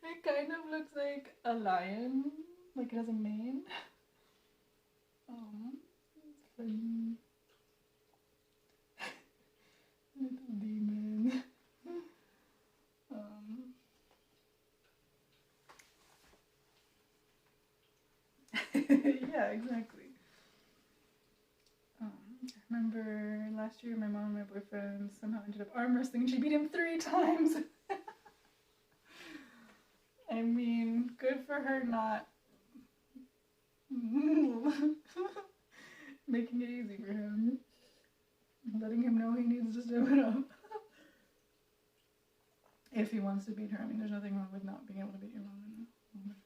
It kind of looks like a lion, like it has a mane. It's funny. Little demon. Yeah, exactly. I remember last year my mom and my boyfriend somehow ended up arm wrestling and she beat him 3 times. I mean, good for her not making it easy for him. Letting him know he needs to step it up. If he wants to beat her. I mean, there's nothing wrong with not being able to beat your mom in a spot.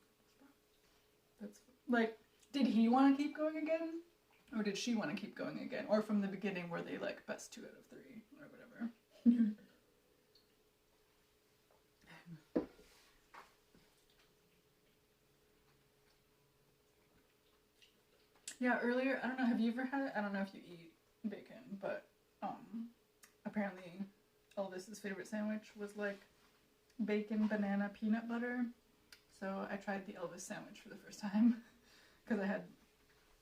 That's, like, did he want to keep going again? Or did she want to keep going again? Or from the beginning were they like best 2 out of 3 or whatever? Yeah, earlier, I don't know, have you ever had it? I don't know if you eat bacon, but apparently Elvis's favorite sandwich was like bacon, banana, peanut butter. So I tried the Elvis sandwich for the first time because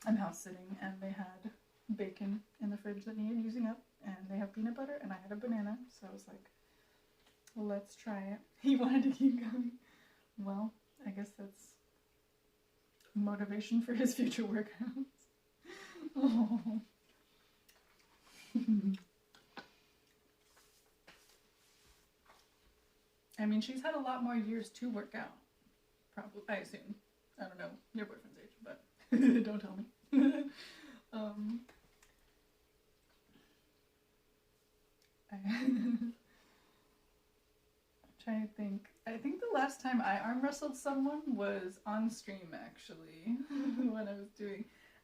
I'm house sitting and they had bacon in the fridge that needed using up, and they have peanut butter, and I had a banana, so I was like, well, let's try it. He wanted to keep going. Well, I guess that's motivation for his future workouts. Oh. I mean, she's had a lot more years to work out. Probably, I assume. I don't know your boyfriend's age, but don't tell me. I'm trying to think. I think the last time I arm wrestled someone was on stream, actually. When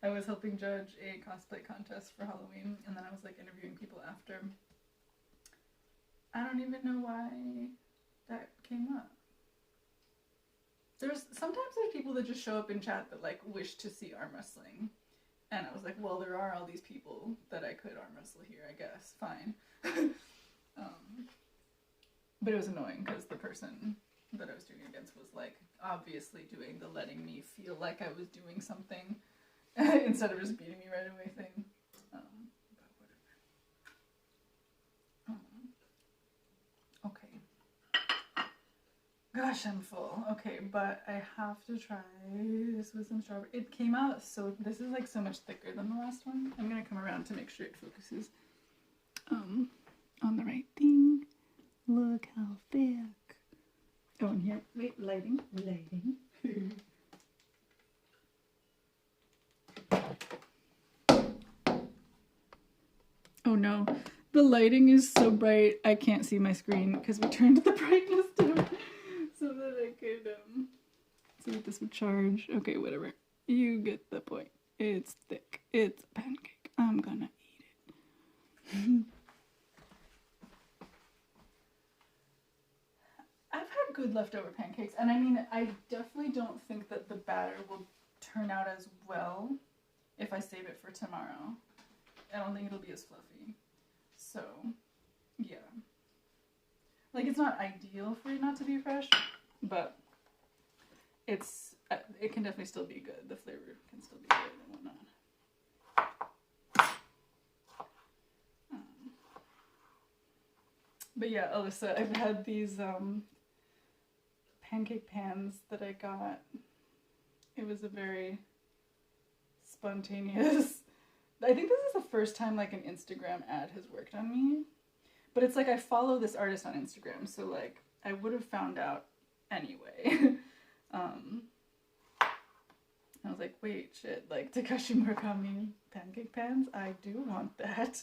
I was helping judge a cosplay contest for Halloween, and then I was like interviewing people after. I don't even know why that came up. Sometimes there's people that just show up in chat that like wish to see arm wrestling. And I was like, well, there are all these people that I could arm wrestle here, I guess. Fine. But it was annoying because the person that I was doing against was like obviously doing the letting me feel like I was doing something instead of just beating me right away thing. But whatever. Okay. Gosh, I'm full. Okay, but I have to try this with some strawberry. It came out so, this is like so much thicker than the last one. I'm gonna come around to make sure it focuses on the right thing. Look how thick. Oh, and here, wait, lighting. Oh no, the lighting is so bright I can't see my screen because we turned the brightness down so that I could see if this would charge. Okay, whatever. You get the point. It's thick. It's a pancake. I'm gonna eat it. I've had good leftover pancakes, and I mean, I definitely don't think that the batter will turn out as well if I save it for tomorrow. I don't think it'll be as fluffy. So, yeah. Like, it's not ideal for it not to be fresh, but it can definitely still be good. The flavor can still be good and whatnot. But yeah, Alyssa, I've had these pancake pans that I got. It was a very spontaneous... I think this is the first time like an Instagram ad has worked on me. But it's like I follow this artist on Instagram, so like I would have found out anyway. I was like, wait, shit, like Takashi Murakami pancake pans? I do want that.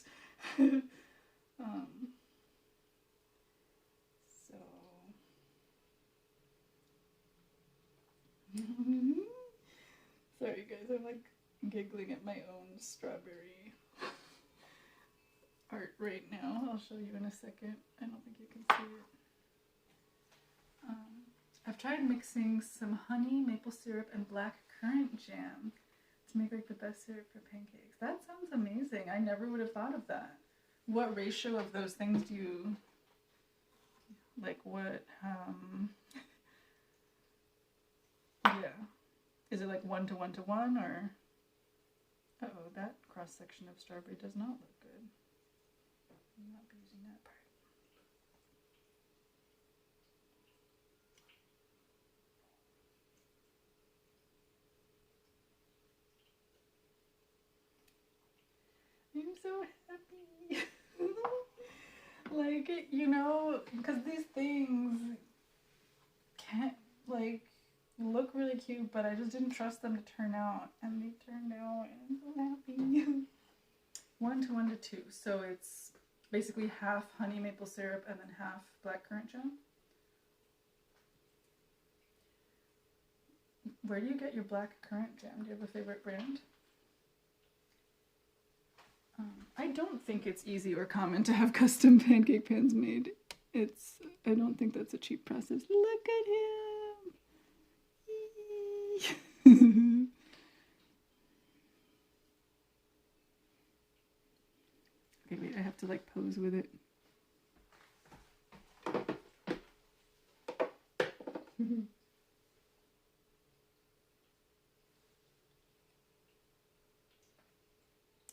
Sorry guys, I'm like giggling at my own strawberry art right now. I'll show you in a second. I don't think you can see it. I've tried mixing some honey, maple syrup, and black currant jam to make like the best syrup for pancakes. That sounds amazing. I never would have thought of that. What ratio of those things do you like? What yeah, is it like 1 to 1 to 1 or? Uh-oh, that cross section of strawberry does not look good. I'm not using that part. I'm so happy. Like, you know, because these things can't, like, look really cute, but I just didn't trust them to turn out, and they turned out, and I'm so happy. 1 to 1 to 2, so it's basically half honey maple syrup and then half black currant jam. Where do you get your black currant jam? Do you have a favorite brand? I don't think it's easy or common to have custom pancake pans made. I don't think that's a cheap process. Look at him! Okay, wait, I have to like pose with it.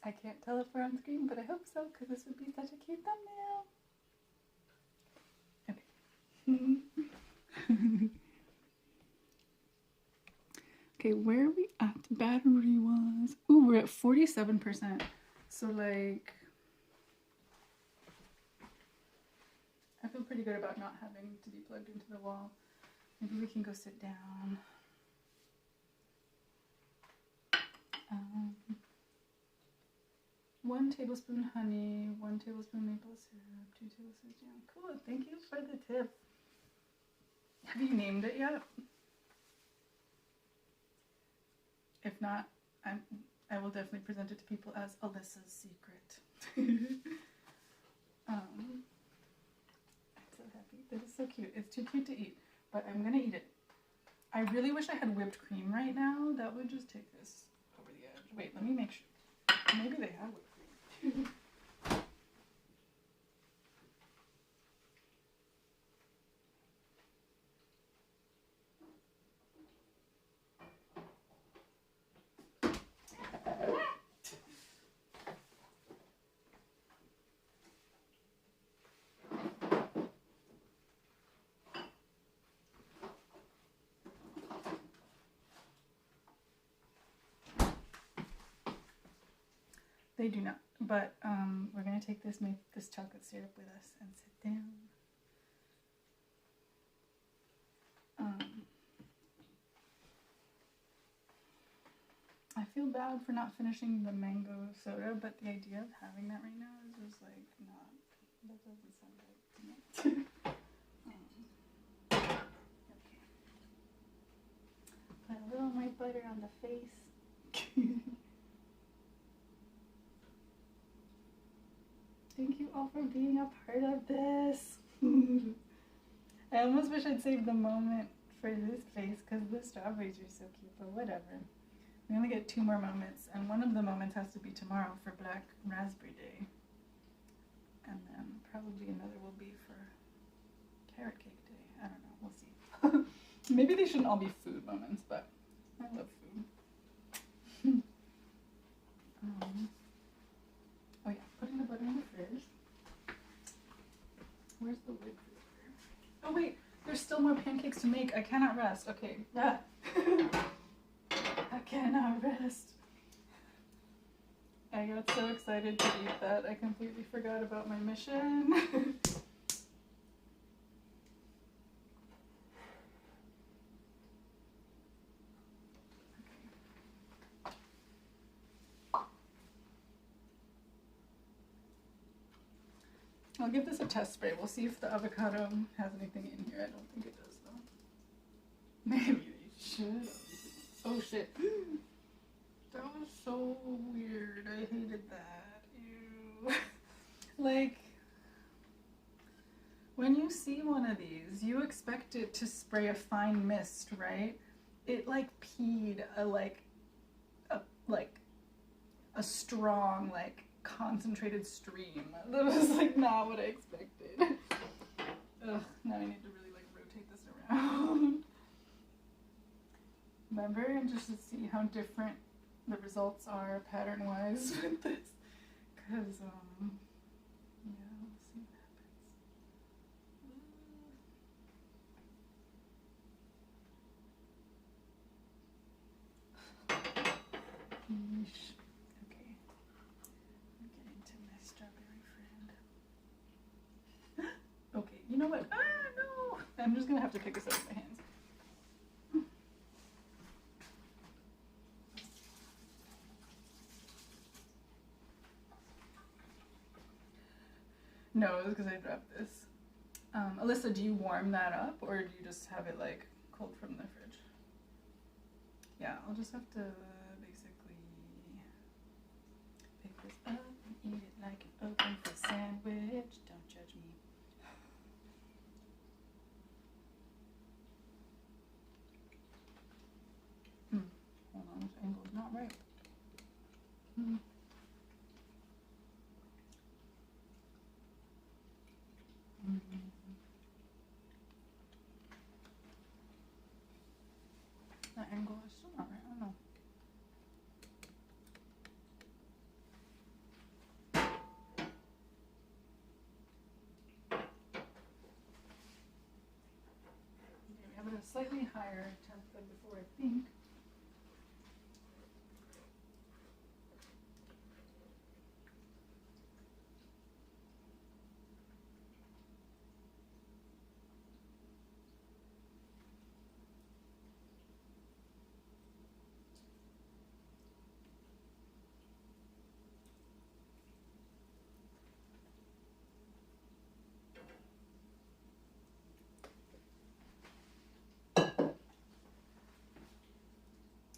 I can't tell if we're on screen, but I hope so, because this would be such a cute thumbnail. Okay. Okay, where are we at? Battery was... Ooh, we're at 47%. So, like... I feel pretty good about not having to be plugged into the wall. Maybe we can go sit down. 1 tablespoon honey, 1 tablespoon maple syrup, 2 tablespoons jam. Cool, thank you for the tip. Have you named it yet? If not, I will definitely present it to people as Alyssa's secret. I'm so happy. This is so cute. It's too cute to eat, but I'm gonna eat it. I really wish I had whipped cream right now. That would just take this over the edge. Wait, let me make sure. Maybe they have whipped cream. They do not, but we're gonna take this, make this chocolate syrup with us and sit down. I feel bad for not finishing the mango soda, but the idea of having that right now is just like not, that doesn't sound right to me. Okay. Put a little more butter on the face. Thank you all for being a part of this. I almost wish I'd saved the moment for this face because the strawberries are so cute, but whatever. We only get 2 more moments, and one of the moments has to be tomorrow for Black Raspberry Day. And then probably another will be for Carrot Cake Day. I don't know, we'll see. Maybe they shouldn't all be food moments, but I love food. Oh yeah, putting the butter in the fridge. Where's the lid for the butter? Oh wait, there's still more pancakes to make. I cannot rest. Okay. Ah. I cannot rest. I got so excited to eat that I completely forgot about my mission. I'll give this a test spray. We'll see if the avocado has anything in here. I don't think it does though. Maybe they should. Oh shit. That was so weird. I hated that. Ew. Like, when you see one of these, you expect it to spray a fine mist, right? It like peed a strong, like, concentrated stream. That was like not what I expected. Ugh, now I need to really like rotate this around. But I'm very interested to see how different the results are pattern-wise with this, because yeah, we'll see what happens. Yeesh. Okay, I'm getting to my strawberry friend. Okay, you know what? Ah, no! I'm just gonna have to pick this up with my hands. No, it was because I dropped this. Alyssa, do you warm that up, or do you just have it like cold from the fridge? Yeah, I'll just have to basically pick this up and like an open for sandwich. Don't judge me. Hold on, this angle is not right. That angle is still not right. I don't know. Okay, we have it a slightly higher temp than before, I think.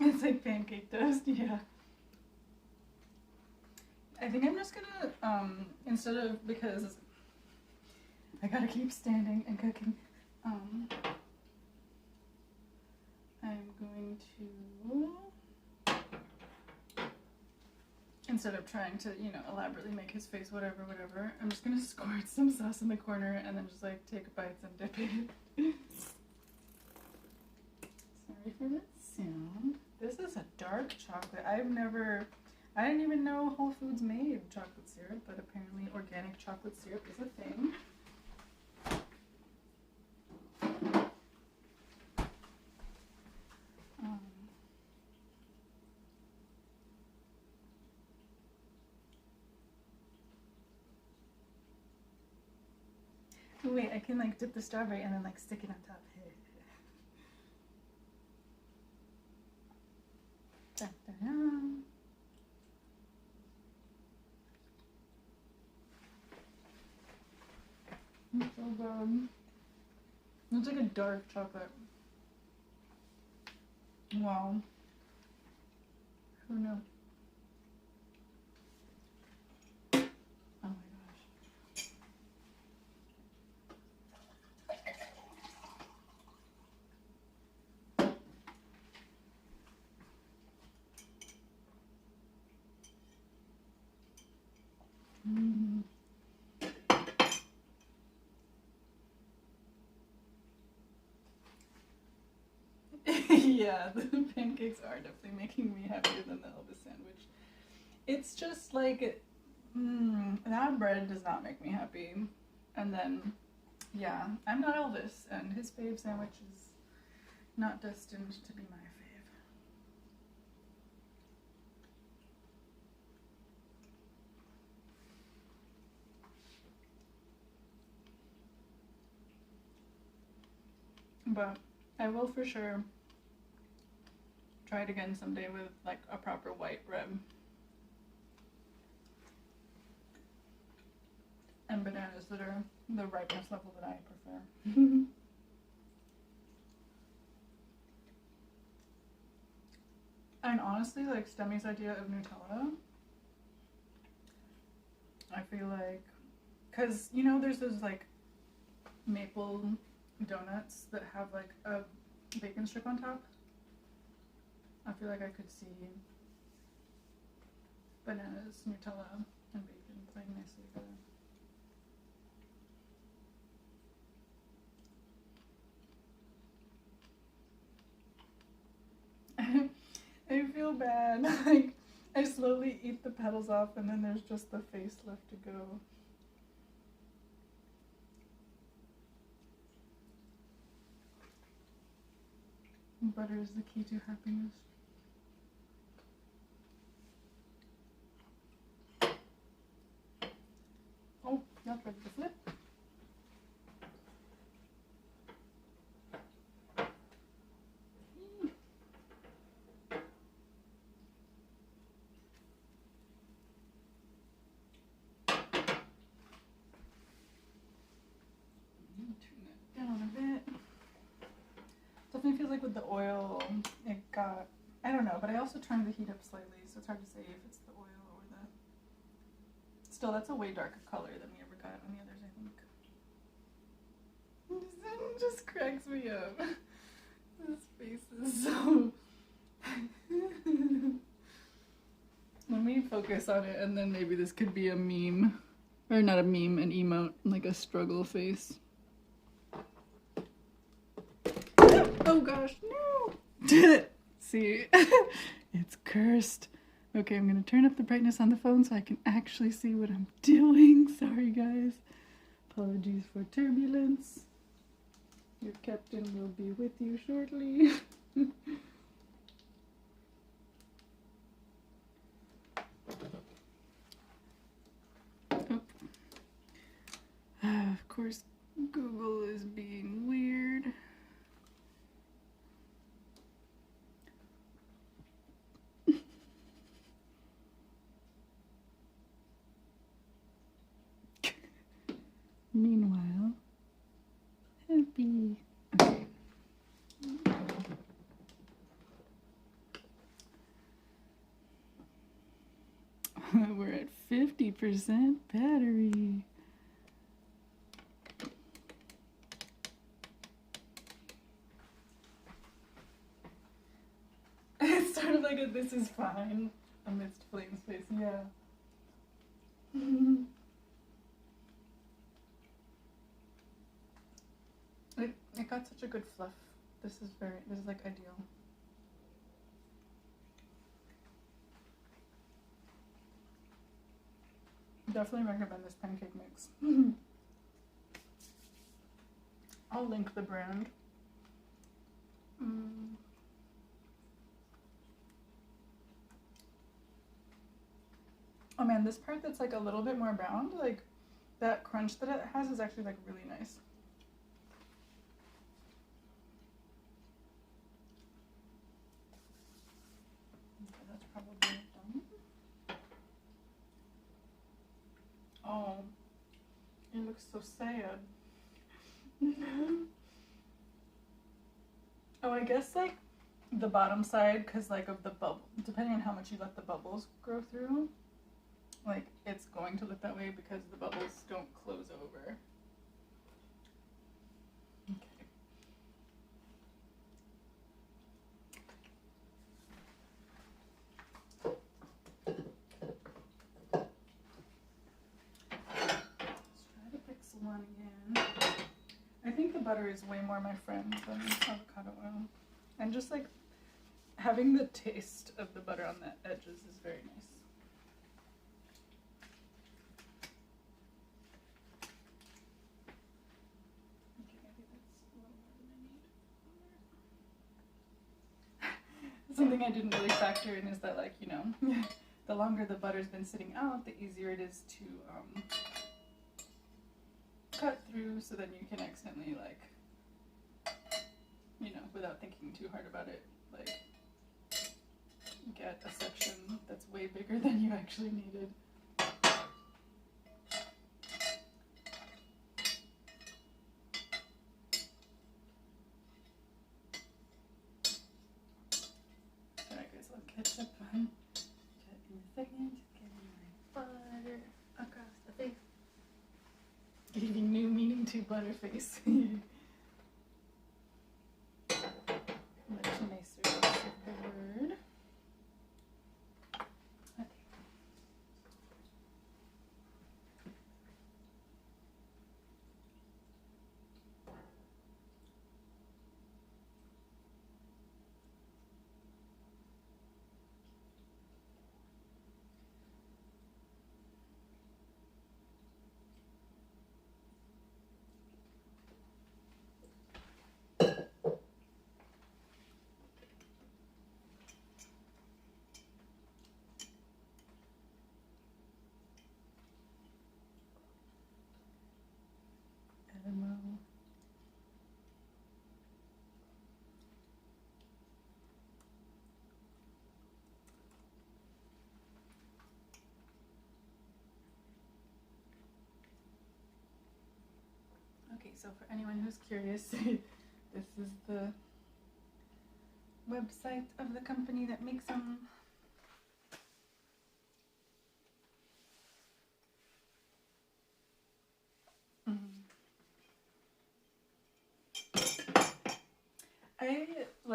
It's like pancake toast, yeah. I think I'm just gonna, instead of, because I gotta keep standing and cooking, I'm going to, instead of trying to, you know, elaborately make his face whatever, I'm just gonna squirt some sauce in the corner and then just like take bites and dip it. Sorry for that sound. This is a dark chocolate. I didn't even know Whole Foods made chocolate syrup, but apparently organic chocolate syrup is a thing. Oh wait, I can like dip the strawberry and then like stick it on top. Da, da, da. It's so good. It's like a dark chocolate. Wow. Who knew? Oh my gosh. Yeah, the pancakes are definitely making me happier than the Elvis sandwich. It's just like, that bread does not make me happy. And then, yeah, I'm not Elvis, and his fave sandwich is not destined to be my fave. But I will for sure try it again someday with like a proper white bread. And bananas that are the ripeness level that I prefer. And honestly, like Stemmy's idea of Nutella, I feel like, cause you know there's those like maple donuts that have like a bacon strip on top. I feel like I could see bananas, Nutella, and bacon playing nicely together. I feel bad. Like I slowly eat the petals off and then there's just the face left to go. Butter is the key to happiness. Oh, not ready to flip. Definitely feels like with the oil, it got, I don't know, but I also turned the heat up slightly, so it's hard to say if it's the oil or the still, that's a way darker color than we ever got on the others, I think. It just cracks me up. This face is so... Let me focus on it, and then maybe this could be a meme. Or not a meme, an emote, like a struggle face. Oh gosh, no! See, it's cursed. Okay, I'm gonna turn up the brightness on the phone so I can actually see what I'm doing. Sorry guys. Apologies for turbulence. Your captain will be with you shortly. Of course, Google is being weird. Meanwhile, happy. Okay. We're at 50% battery. It's sort of like a "this is fine" amidst flame space, yeah. It got such a good fluff. This is like ideal. Definitely recommend this pancake mix. I'll link the brand. Oh man, this part that's like a little bit more browned, like that crunch that it has is actually like really nice. Okay, that's probably done. Oh, it looks so sad. Oh, I guess like the bottom side, because like of the bubble, depending on how much you let the bubbles grow through, like it's going to look that way because the bubbles don't close over. Okay. Let's try to fix one again. I think the butter is way more my friend than avocado oil. And just like having the taste of the butter on the edges is very nice. Okay, maybe that's a little more than I need. Something I didn't really factor in is that, like, you know, the longer the butter's been sitting out, the easier it is to cut through, so then you can accidentally, like, you know, without thinking too hard about it, like, get a section that's way bigger than you actually needed. Alright guys, I'll catch up on that in a second. Getting my butter across the face. Giving new meaning to butterface. Much nicer use of the word. Okay. Okay, so for anyone who's curious, this is the website of the company that makes them.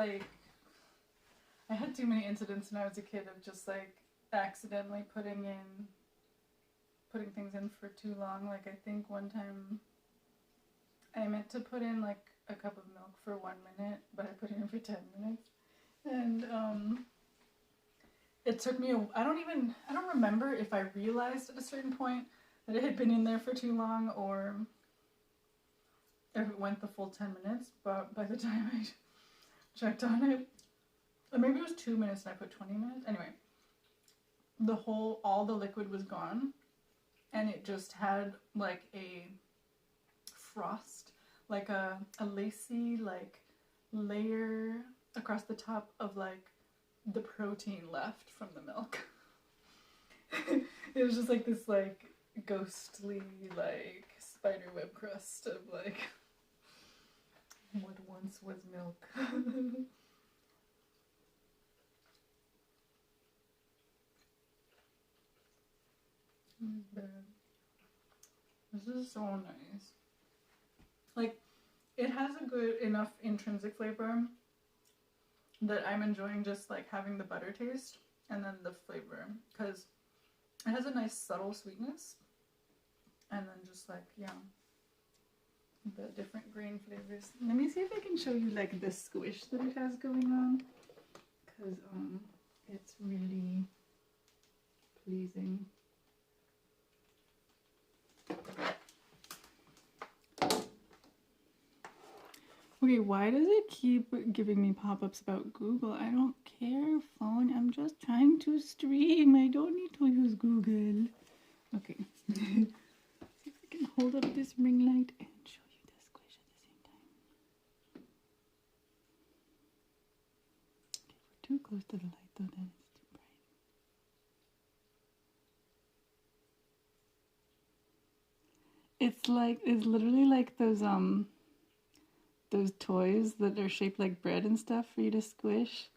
like, I had too many incidents when I was a kid of just like accidentally putting things in for too long. Like I think one time I meant to put in like a cup of milk for 1 minute, but I put it in for 10 minutes. And it took me, I don't remember if I realized at a certain point that it had been in there for too long or if it went the full 10 minutes, but by the time I checked on it, or maybe it was 2 minutes and I put 20 minutes. Anyway, all the liquid was gone and it just had like a frost, like a lacy like layer across the top of like the protein left from the milk. It was just like this like ghostly like spiderweb crust of like what once was milk. This is so nice. Like, it has a good enough intrinsic flavor that I'm enjoying just like having the butter taste and then the flavor, because it has a nice subtle sweetness and then just like, yeah, the different grain flavors. Let me see if I can show you like the squish that it has going on, because it's really pleasing. Okay, why does it keep giving me pop-ups about Google? I don't care, phone. I'm just trying to stream. I don't need to use Google. Okay. See if I can hold up this ring light and show you the squish at the same time. Okay, if we're too close to the light though, then it's too bright. It's literally like those toys that are shaped like bread and stuff for you to squish.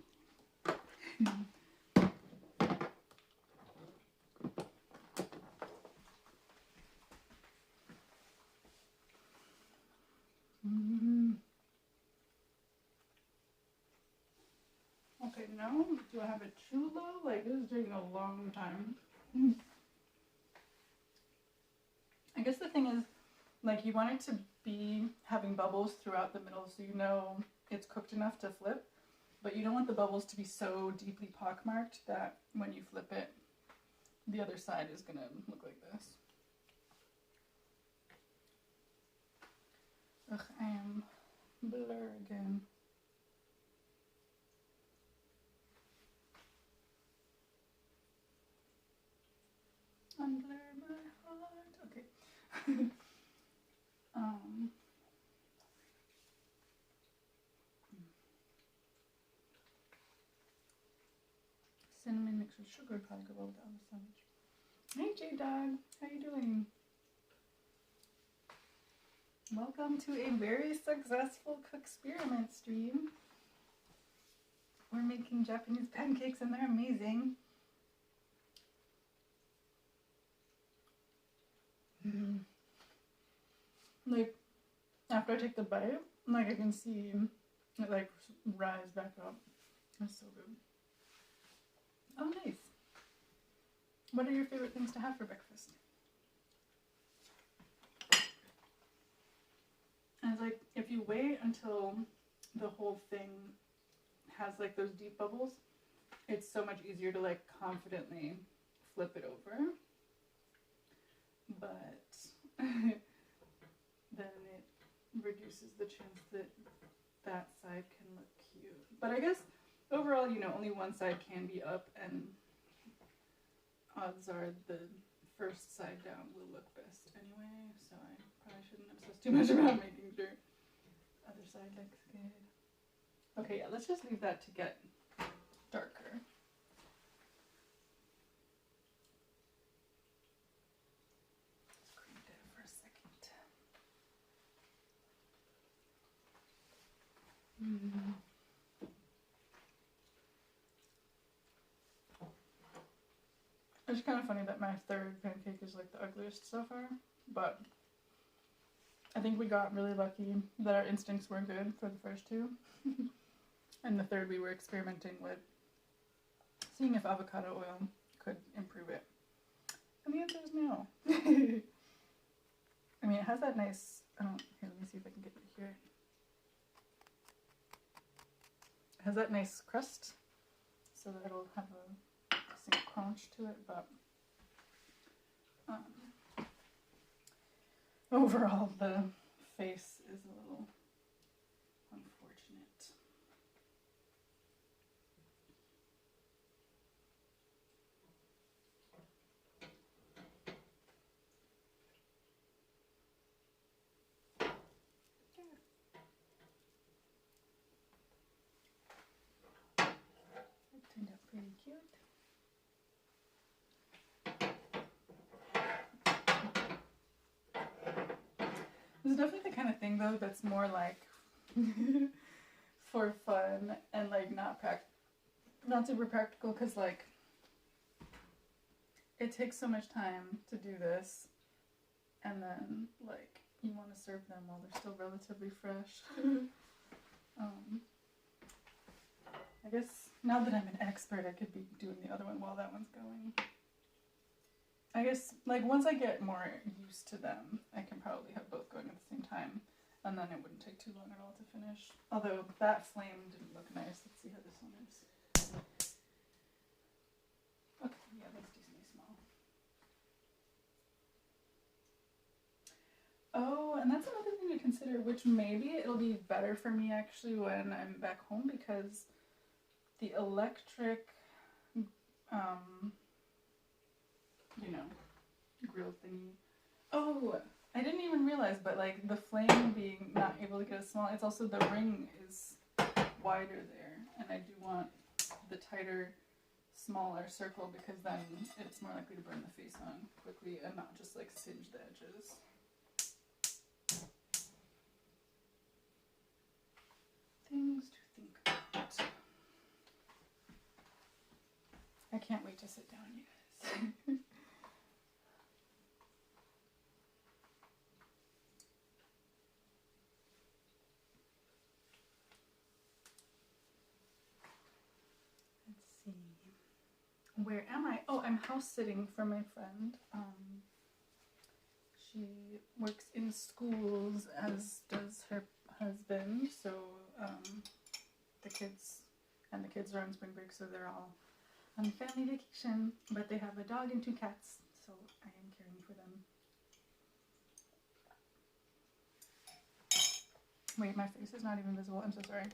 Okay, now do I have it too low? Like, this is taking a long time. I guess the thing is, like, you want it to be having bubbles throughout the middle so you know it's cooked enough to flip, but you don't want the bubbles to be so deeply pockmarked that when you flip it, the other side is gonna look like this. Ugh, I am blur again. Unblur my heart. Okay. Cinnamon mixed with sugar would probably go well with the other sandwich. Hey J-Dog, how you doing? Welcome to a very successful Cookexperiment stream. We're making Japanese pancakes and they're amazing. Like, after I take the bite, like I can see it like rise back up. That's so good. Oh, nice. What are your favorite things to have for breakfast? And it's like, if you wait until the whole thing has like those deep bubbles, it's so much easier to like confidently flip it over. But then it reduces the chance that that side can look cute. But I guess overall, you know, only one side can be up, and odds are the first side down will look best anyway, so I probably shouldn't obsess too much about making sure the other side looks good. Okay, yeah, let's just leave that to get darker. It's kind of funny that my third pancake is like the ugliest so far, but I think we got really lucky that our instincts were good for the first two. And the third, we were experimenting with seeing if avocado oil could improve it. And the answer is no. I mean, it has that nice, here, let me see if I can get it here. It has that nice crust, so that it'll have a decent crunch to it, but overall the face is a little unfortunate. It turned out pretty cute. This is definitely the kind of thing though that's more like for fun and like not super practical, because like it takes so much time to do this, and then like you want to serve them while they're still relatively fresh. I guess now that I'm an expert, I could be doing the other one while that one's going. I guess like once I get more used to them, I can probably have both going at the same time, and then it wouldn't take too long at all to finish. Although that flame didn't look nice. Let's see how this one is. Okay, yeah, that's decently small. Oh, and that's another thing to consider, which maybe it'll be better for me actually when I'm back home, because the electric, you know, grill thingy. Oh, I didn't even realize, but like the flame being not able to get as small, it's also the ring is wider there, and I do want the tighter, smaller circle, because then it's more likely to burn the face on quickly and not just like singe the edges. Things to think about. I can't wait to sit down, you guys. Where am I? Oh, I'm house sitting for my friend. She works in schools, as does her husband, so the kids are on spring break, so they're all on family vacation, but they have a dog and 2 cats, so I am caring for them. Wait, my face is not even visible, I'm so sorry.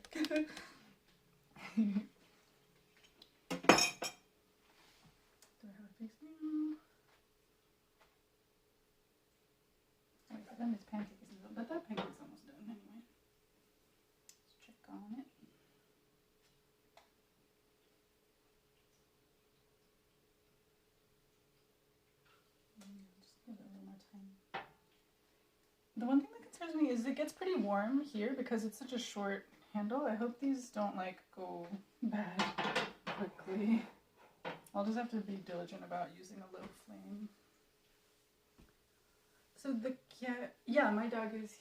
Wait, for them it's Pancake, but that Pancake's almost done anyway. Let's check on it. Just give it a little more time. The one thing that concerns me is it gets pretty warm here because it's such a short handle. I hope these don't like go bad quickly. I'll just have to be diligent about using a low flame. So the cat, yeah, my dog is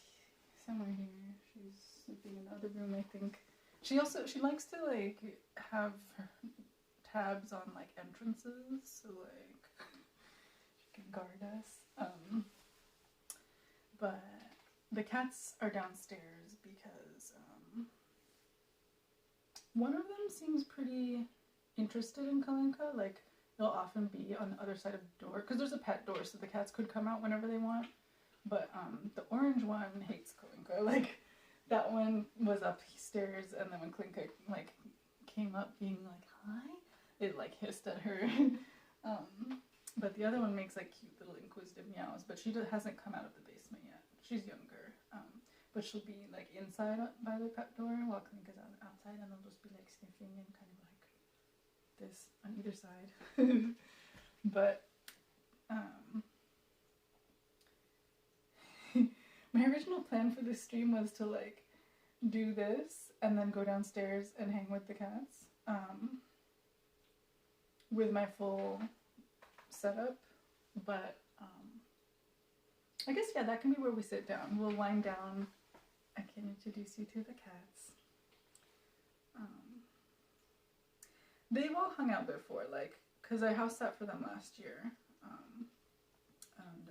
somewhere here. She's sleeping in the other room, I think. She likes to like have tabs on like entrances, so like she can guard us. But the cats are downstairs because one of them seems pretty interested in Kalinka. Like they'll often be on the other side of the door because there's a pet door, so the cats could come out whenever they want. But the orange one hates Kalinka. Like that one was upstairs, and then when Kalinka like came up being like hi, it like hissed at her. But the other one makes like cute little inquisitive meows. But she hasn't come out of the basement yet. She's younger. But she'll be like inside by the pet door while Kalinka's outside, and they'll just be like sniffing and kind of like this on either side. But my original plan for this stream was to like do this and then go downstairs and hang with the cats with my full setup, but I guess yeah, that can be where we sit down. We'll wind down. I can introduce you to the cats. They've all hung out before, like, because I house sat for them last year. And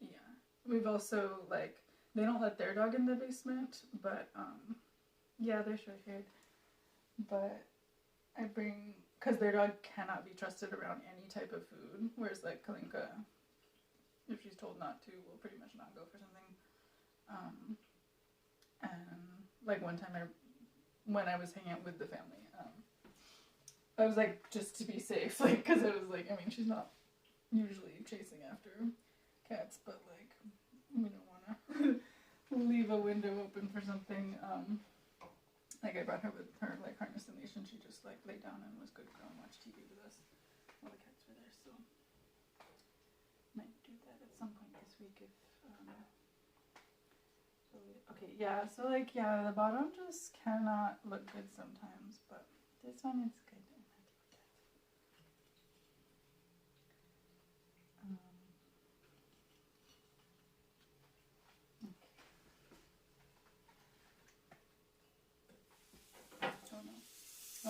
yeah. We've also, like, they don't let their dog in the basement, but yeah, they're short-haired. But I bring, because their dog cannot be trusted around any type of food, whereas, like, Kalinka, if she's told not to, will pretty much not go for something. And, like, one time when I was hanging out with the family, I was like, just to be safe, like, because I was like, I mean, she's not usually chasing after cats, but, like, we don't want to leave a window open for something. Like, I brought her with her, like, harness and leash, and she just, like, lay down and was good to go and watch TV with us while the cats were there, so might do that at some point this week if, okay, yeah, so, like, yeah, the bottom just cannot look good sometimes, but this one is good.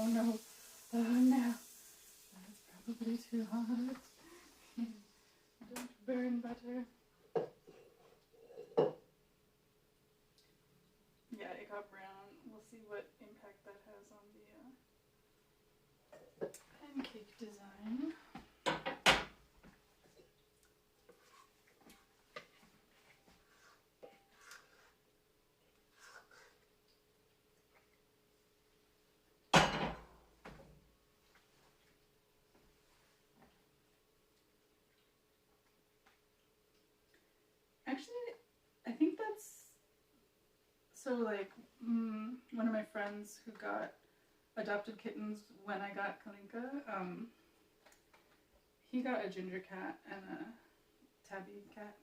Oh no. Oh no. That's probably too hot. Don't burn butter. Yeah, it got brown. We'll see what impact that has on the pancake design. Actually, I think that's, so, like, one of my friends who got adopted kittens when I got Kalinka, he got a ginger cat and a tabby cat,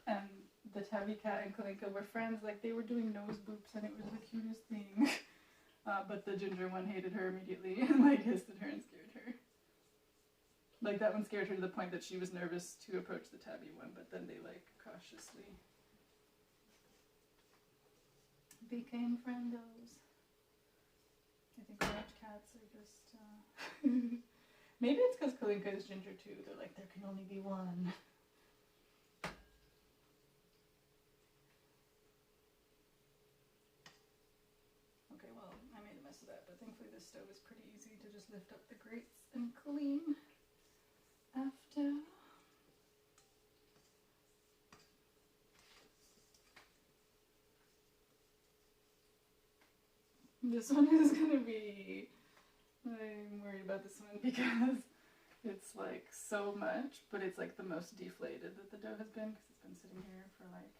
and the tabby cat and Kalinka were friends, like, they were doing nose boops, and it was the cutest thing, but the ginger one hated her immediately, and, like, hissed at her and scared her. Like, that one scared her to the point that she was nervous to approach the tabby one, but then they, like, cautiously became friendos. I think large cats are just, maybe it's because Kalinka is ginger too. They're like, there can only be one. Okay, well, I made a mess of that, but thankfully this stove is pretty easy to just lift up the grates and clean after. This one is gonna be, I'm worried about this one because it's like so much, but it's like the most deflated that the dough has been because it's been sitting here for like,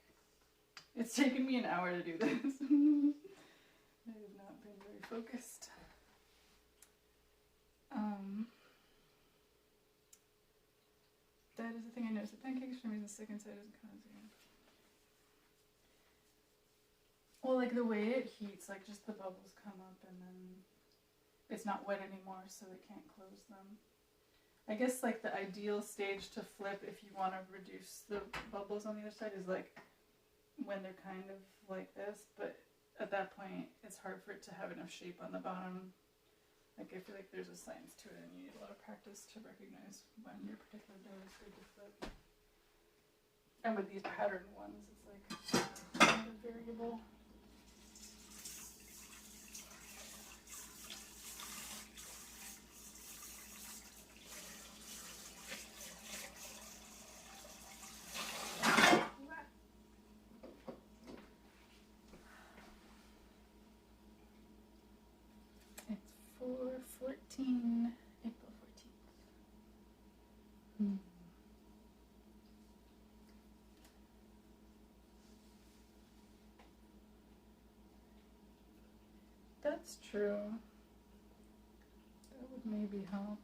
it's taken me an hour to do this. I have not been very focused. That is the thing I noticed. The pancakes, for me, the second side isn't kind of zero. Well, like the way it heats, like just the bubbles come up and then it's not wet anymore, so it can't close them. I guess like the ideal stage to flip if you want to reduce the bubbles on the other side is like when they're kind of like this, but at that point it's hard for it to have enough shape on the bottom. Like I feel like there's a science to it and you need a lot of practice to recognize when your particular dough is good to flip. And with these patterned ones, it's like kind of variable. April 14th. That's true. That would maybe help.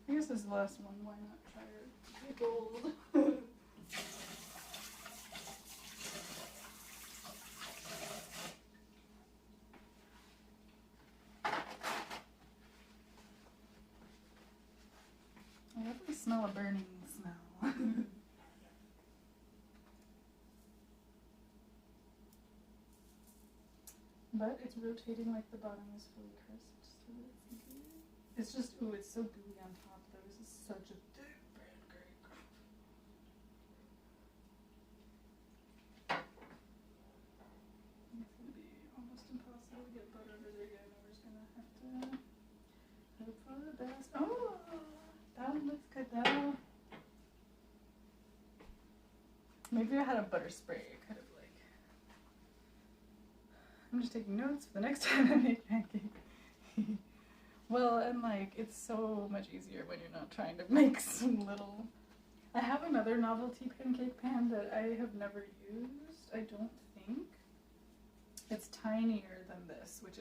I guess this is the last one. Why not try it? Be bold. I definitely smell a burning smell. But it's rotating like the bottom is fully crisped, so it's good. It's just, ooh, it's so gooey on top though. This is such a thick pancake. It's gonna be almost impossible to get butter under there again. We're just gonna have to hope for the best. Oh, that one looks good though. Maybe I had a butter spray. Kind of like. I'm just taking notes for the next time I make pancake. Well, and like, it's so much easier when you're not trying to make some little... I have another novelty pancake pan that I have never used, I don't think. It's tinier than this, which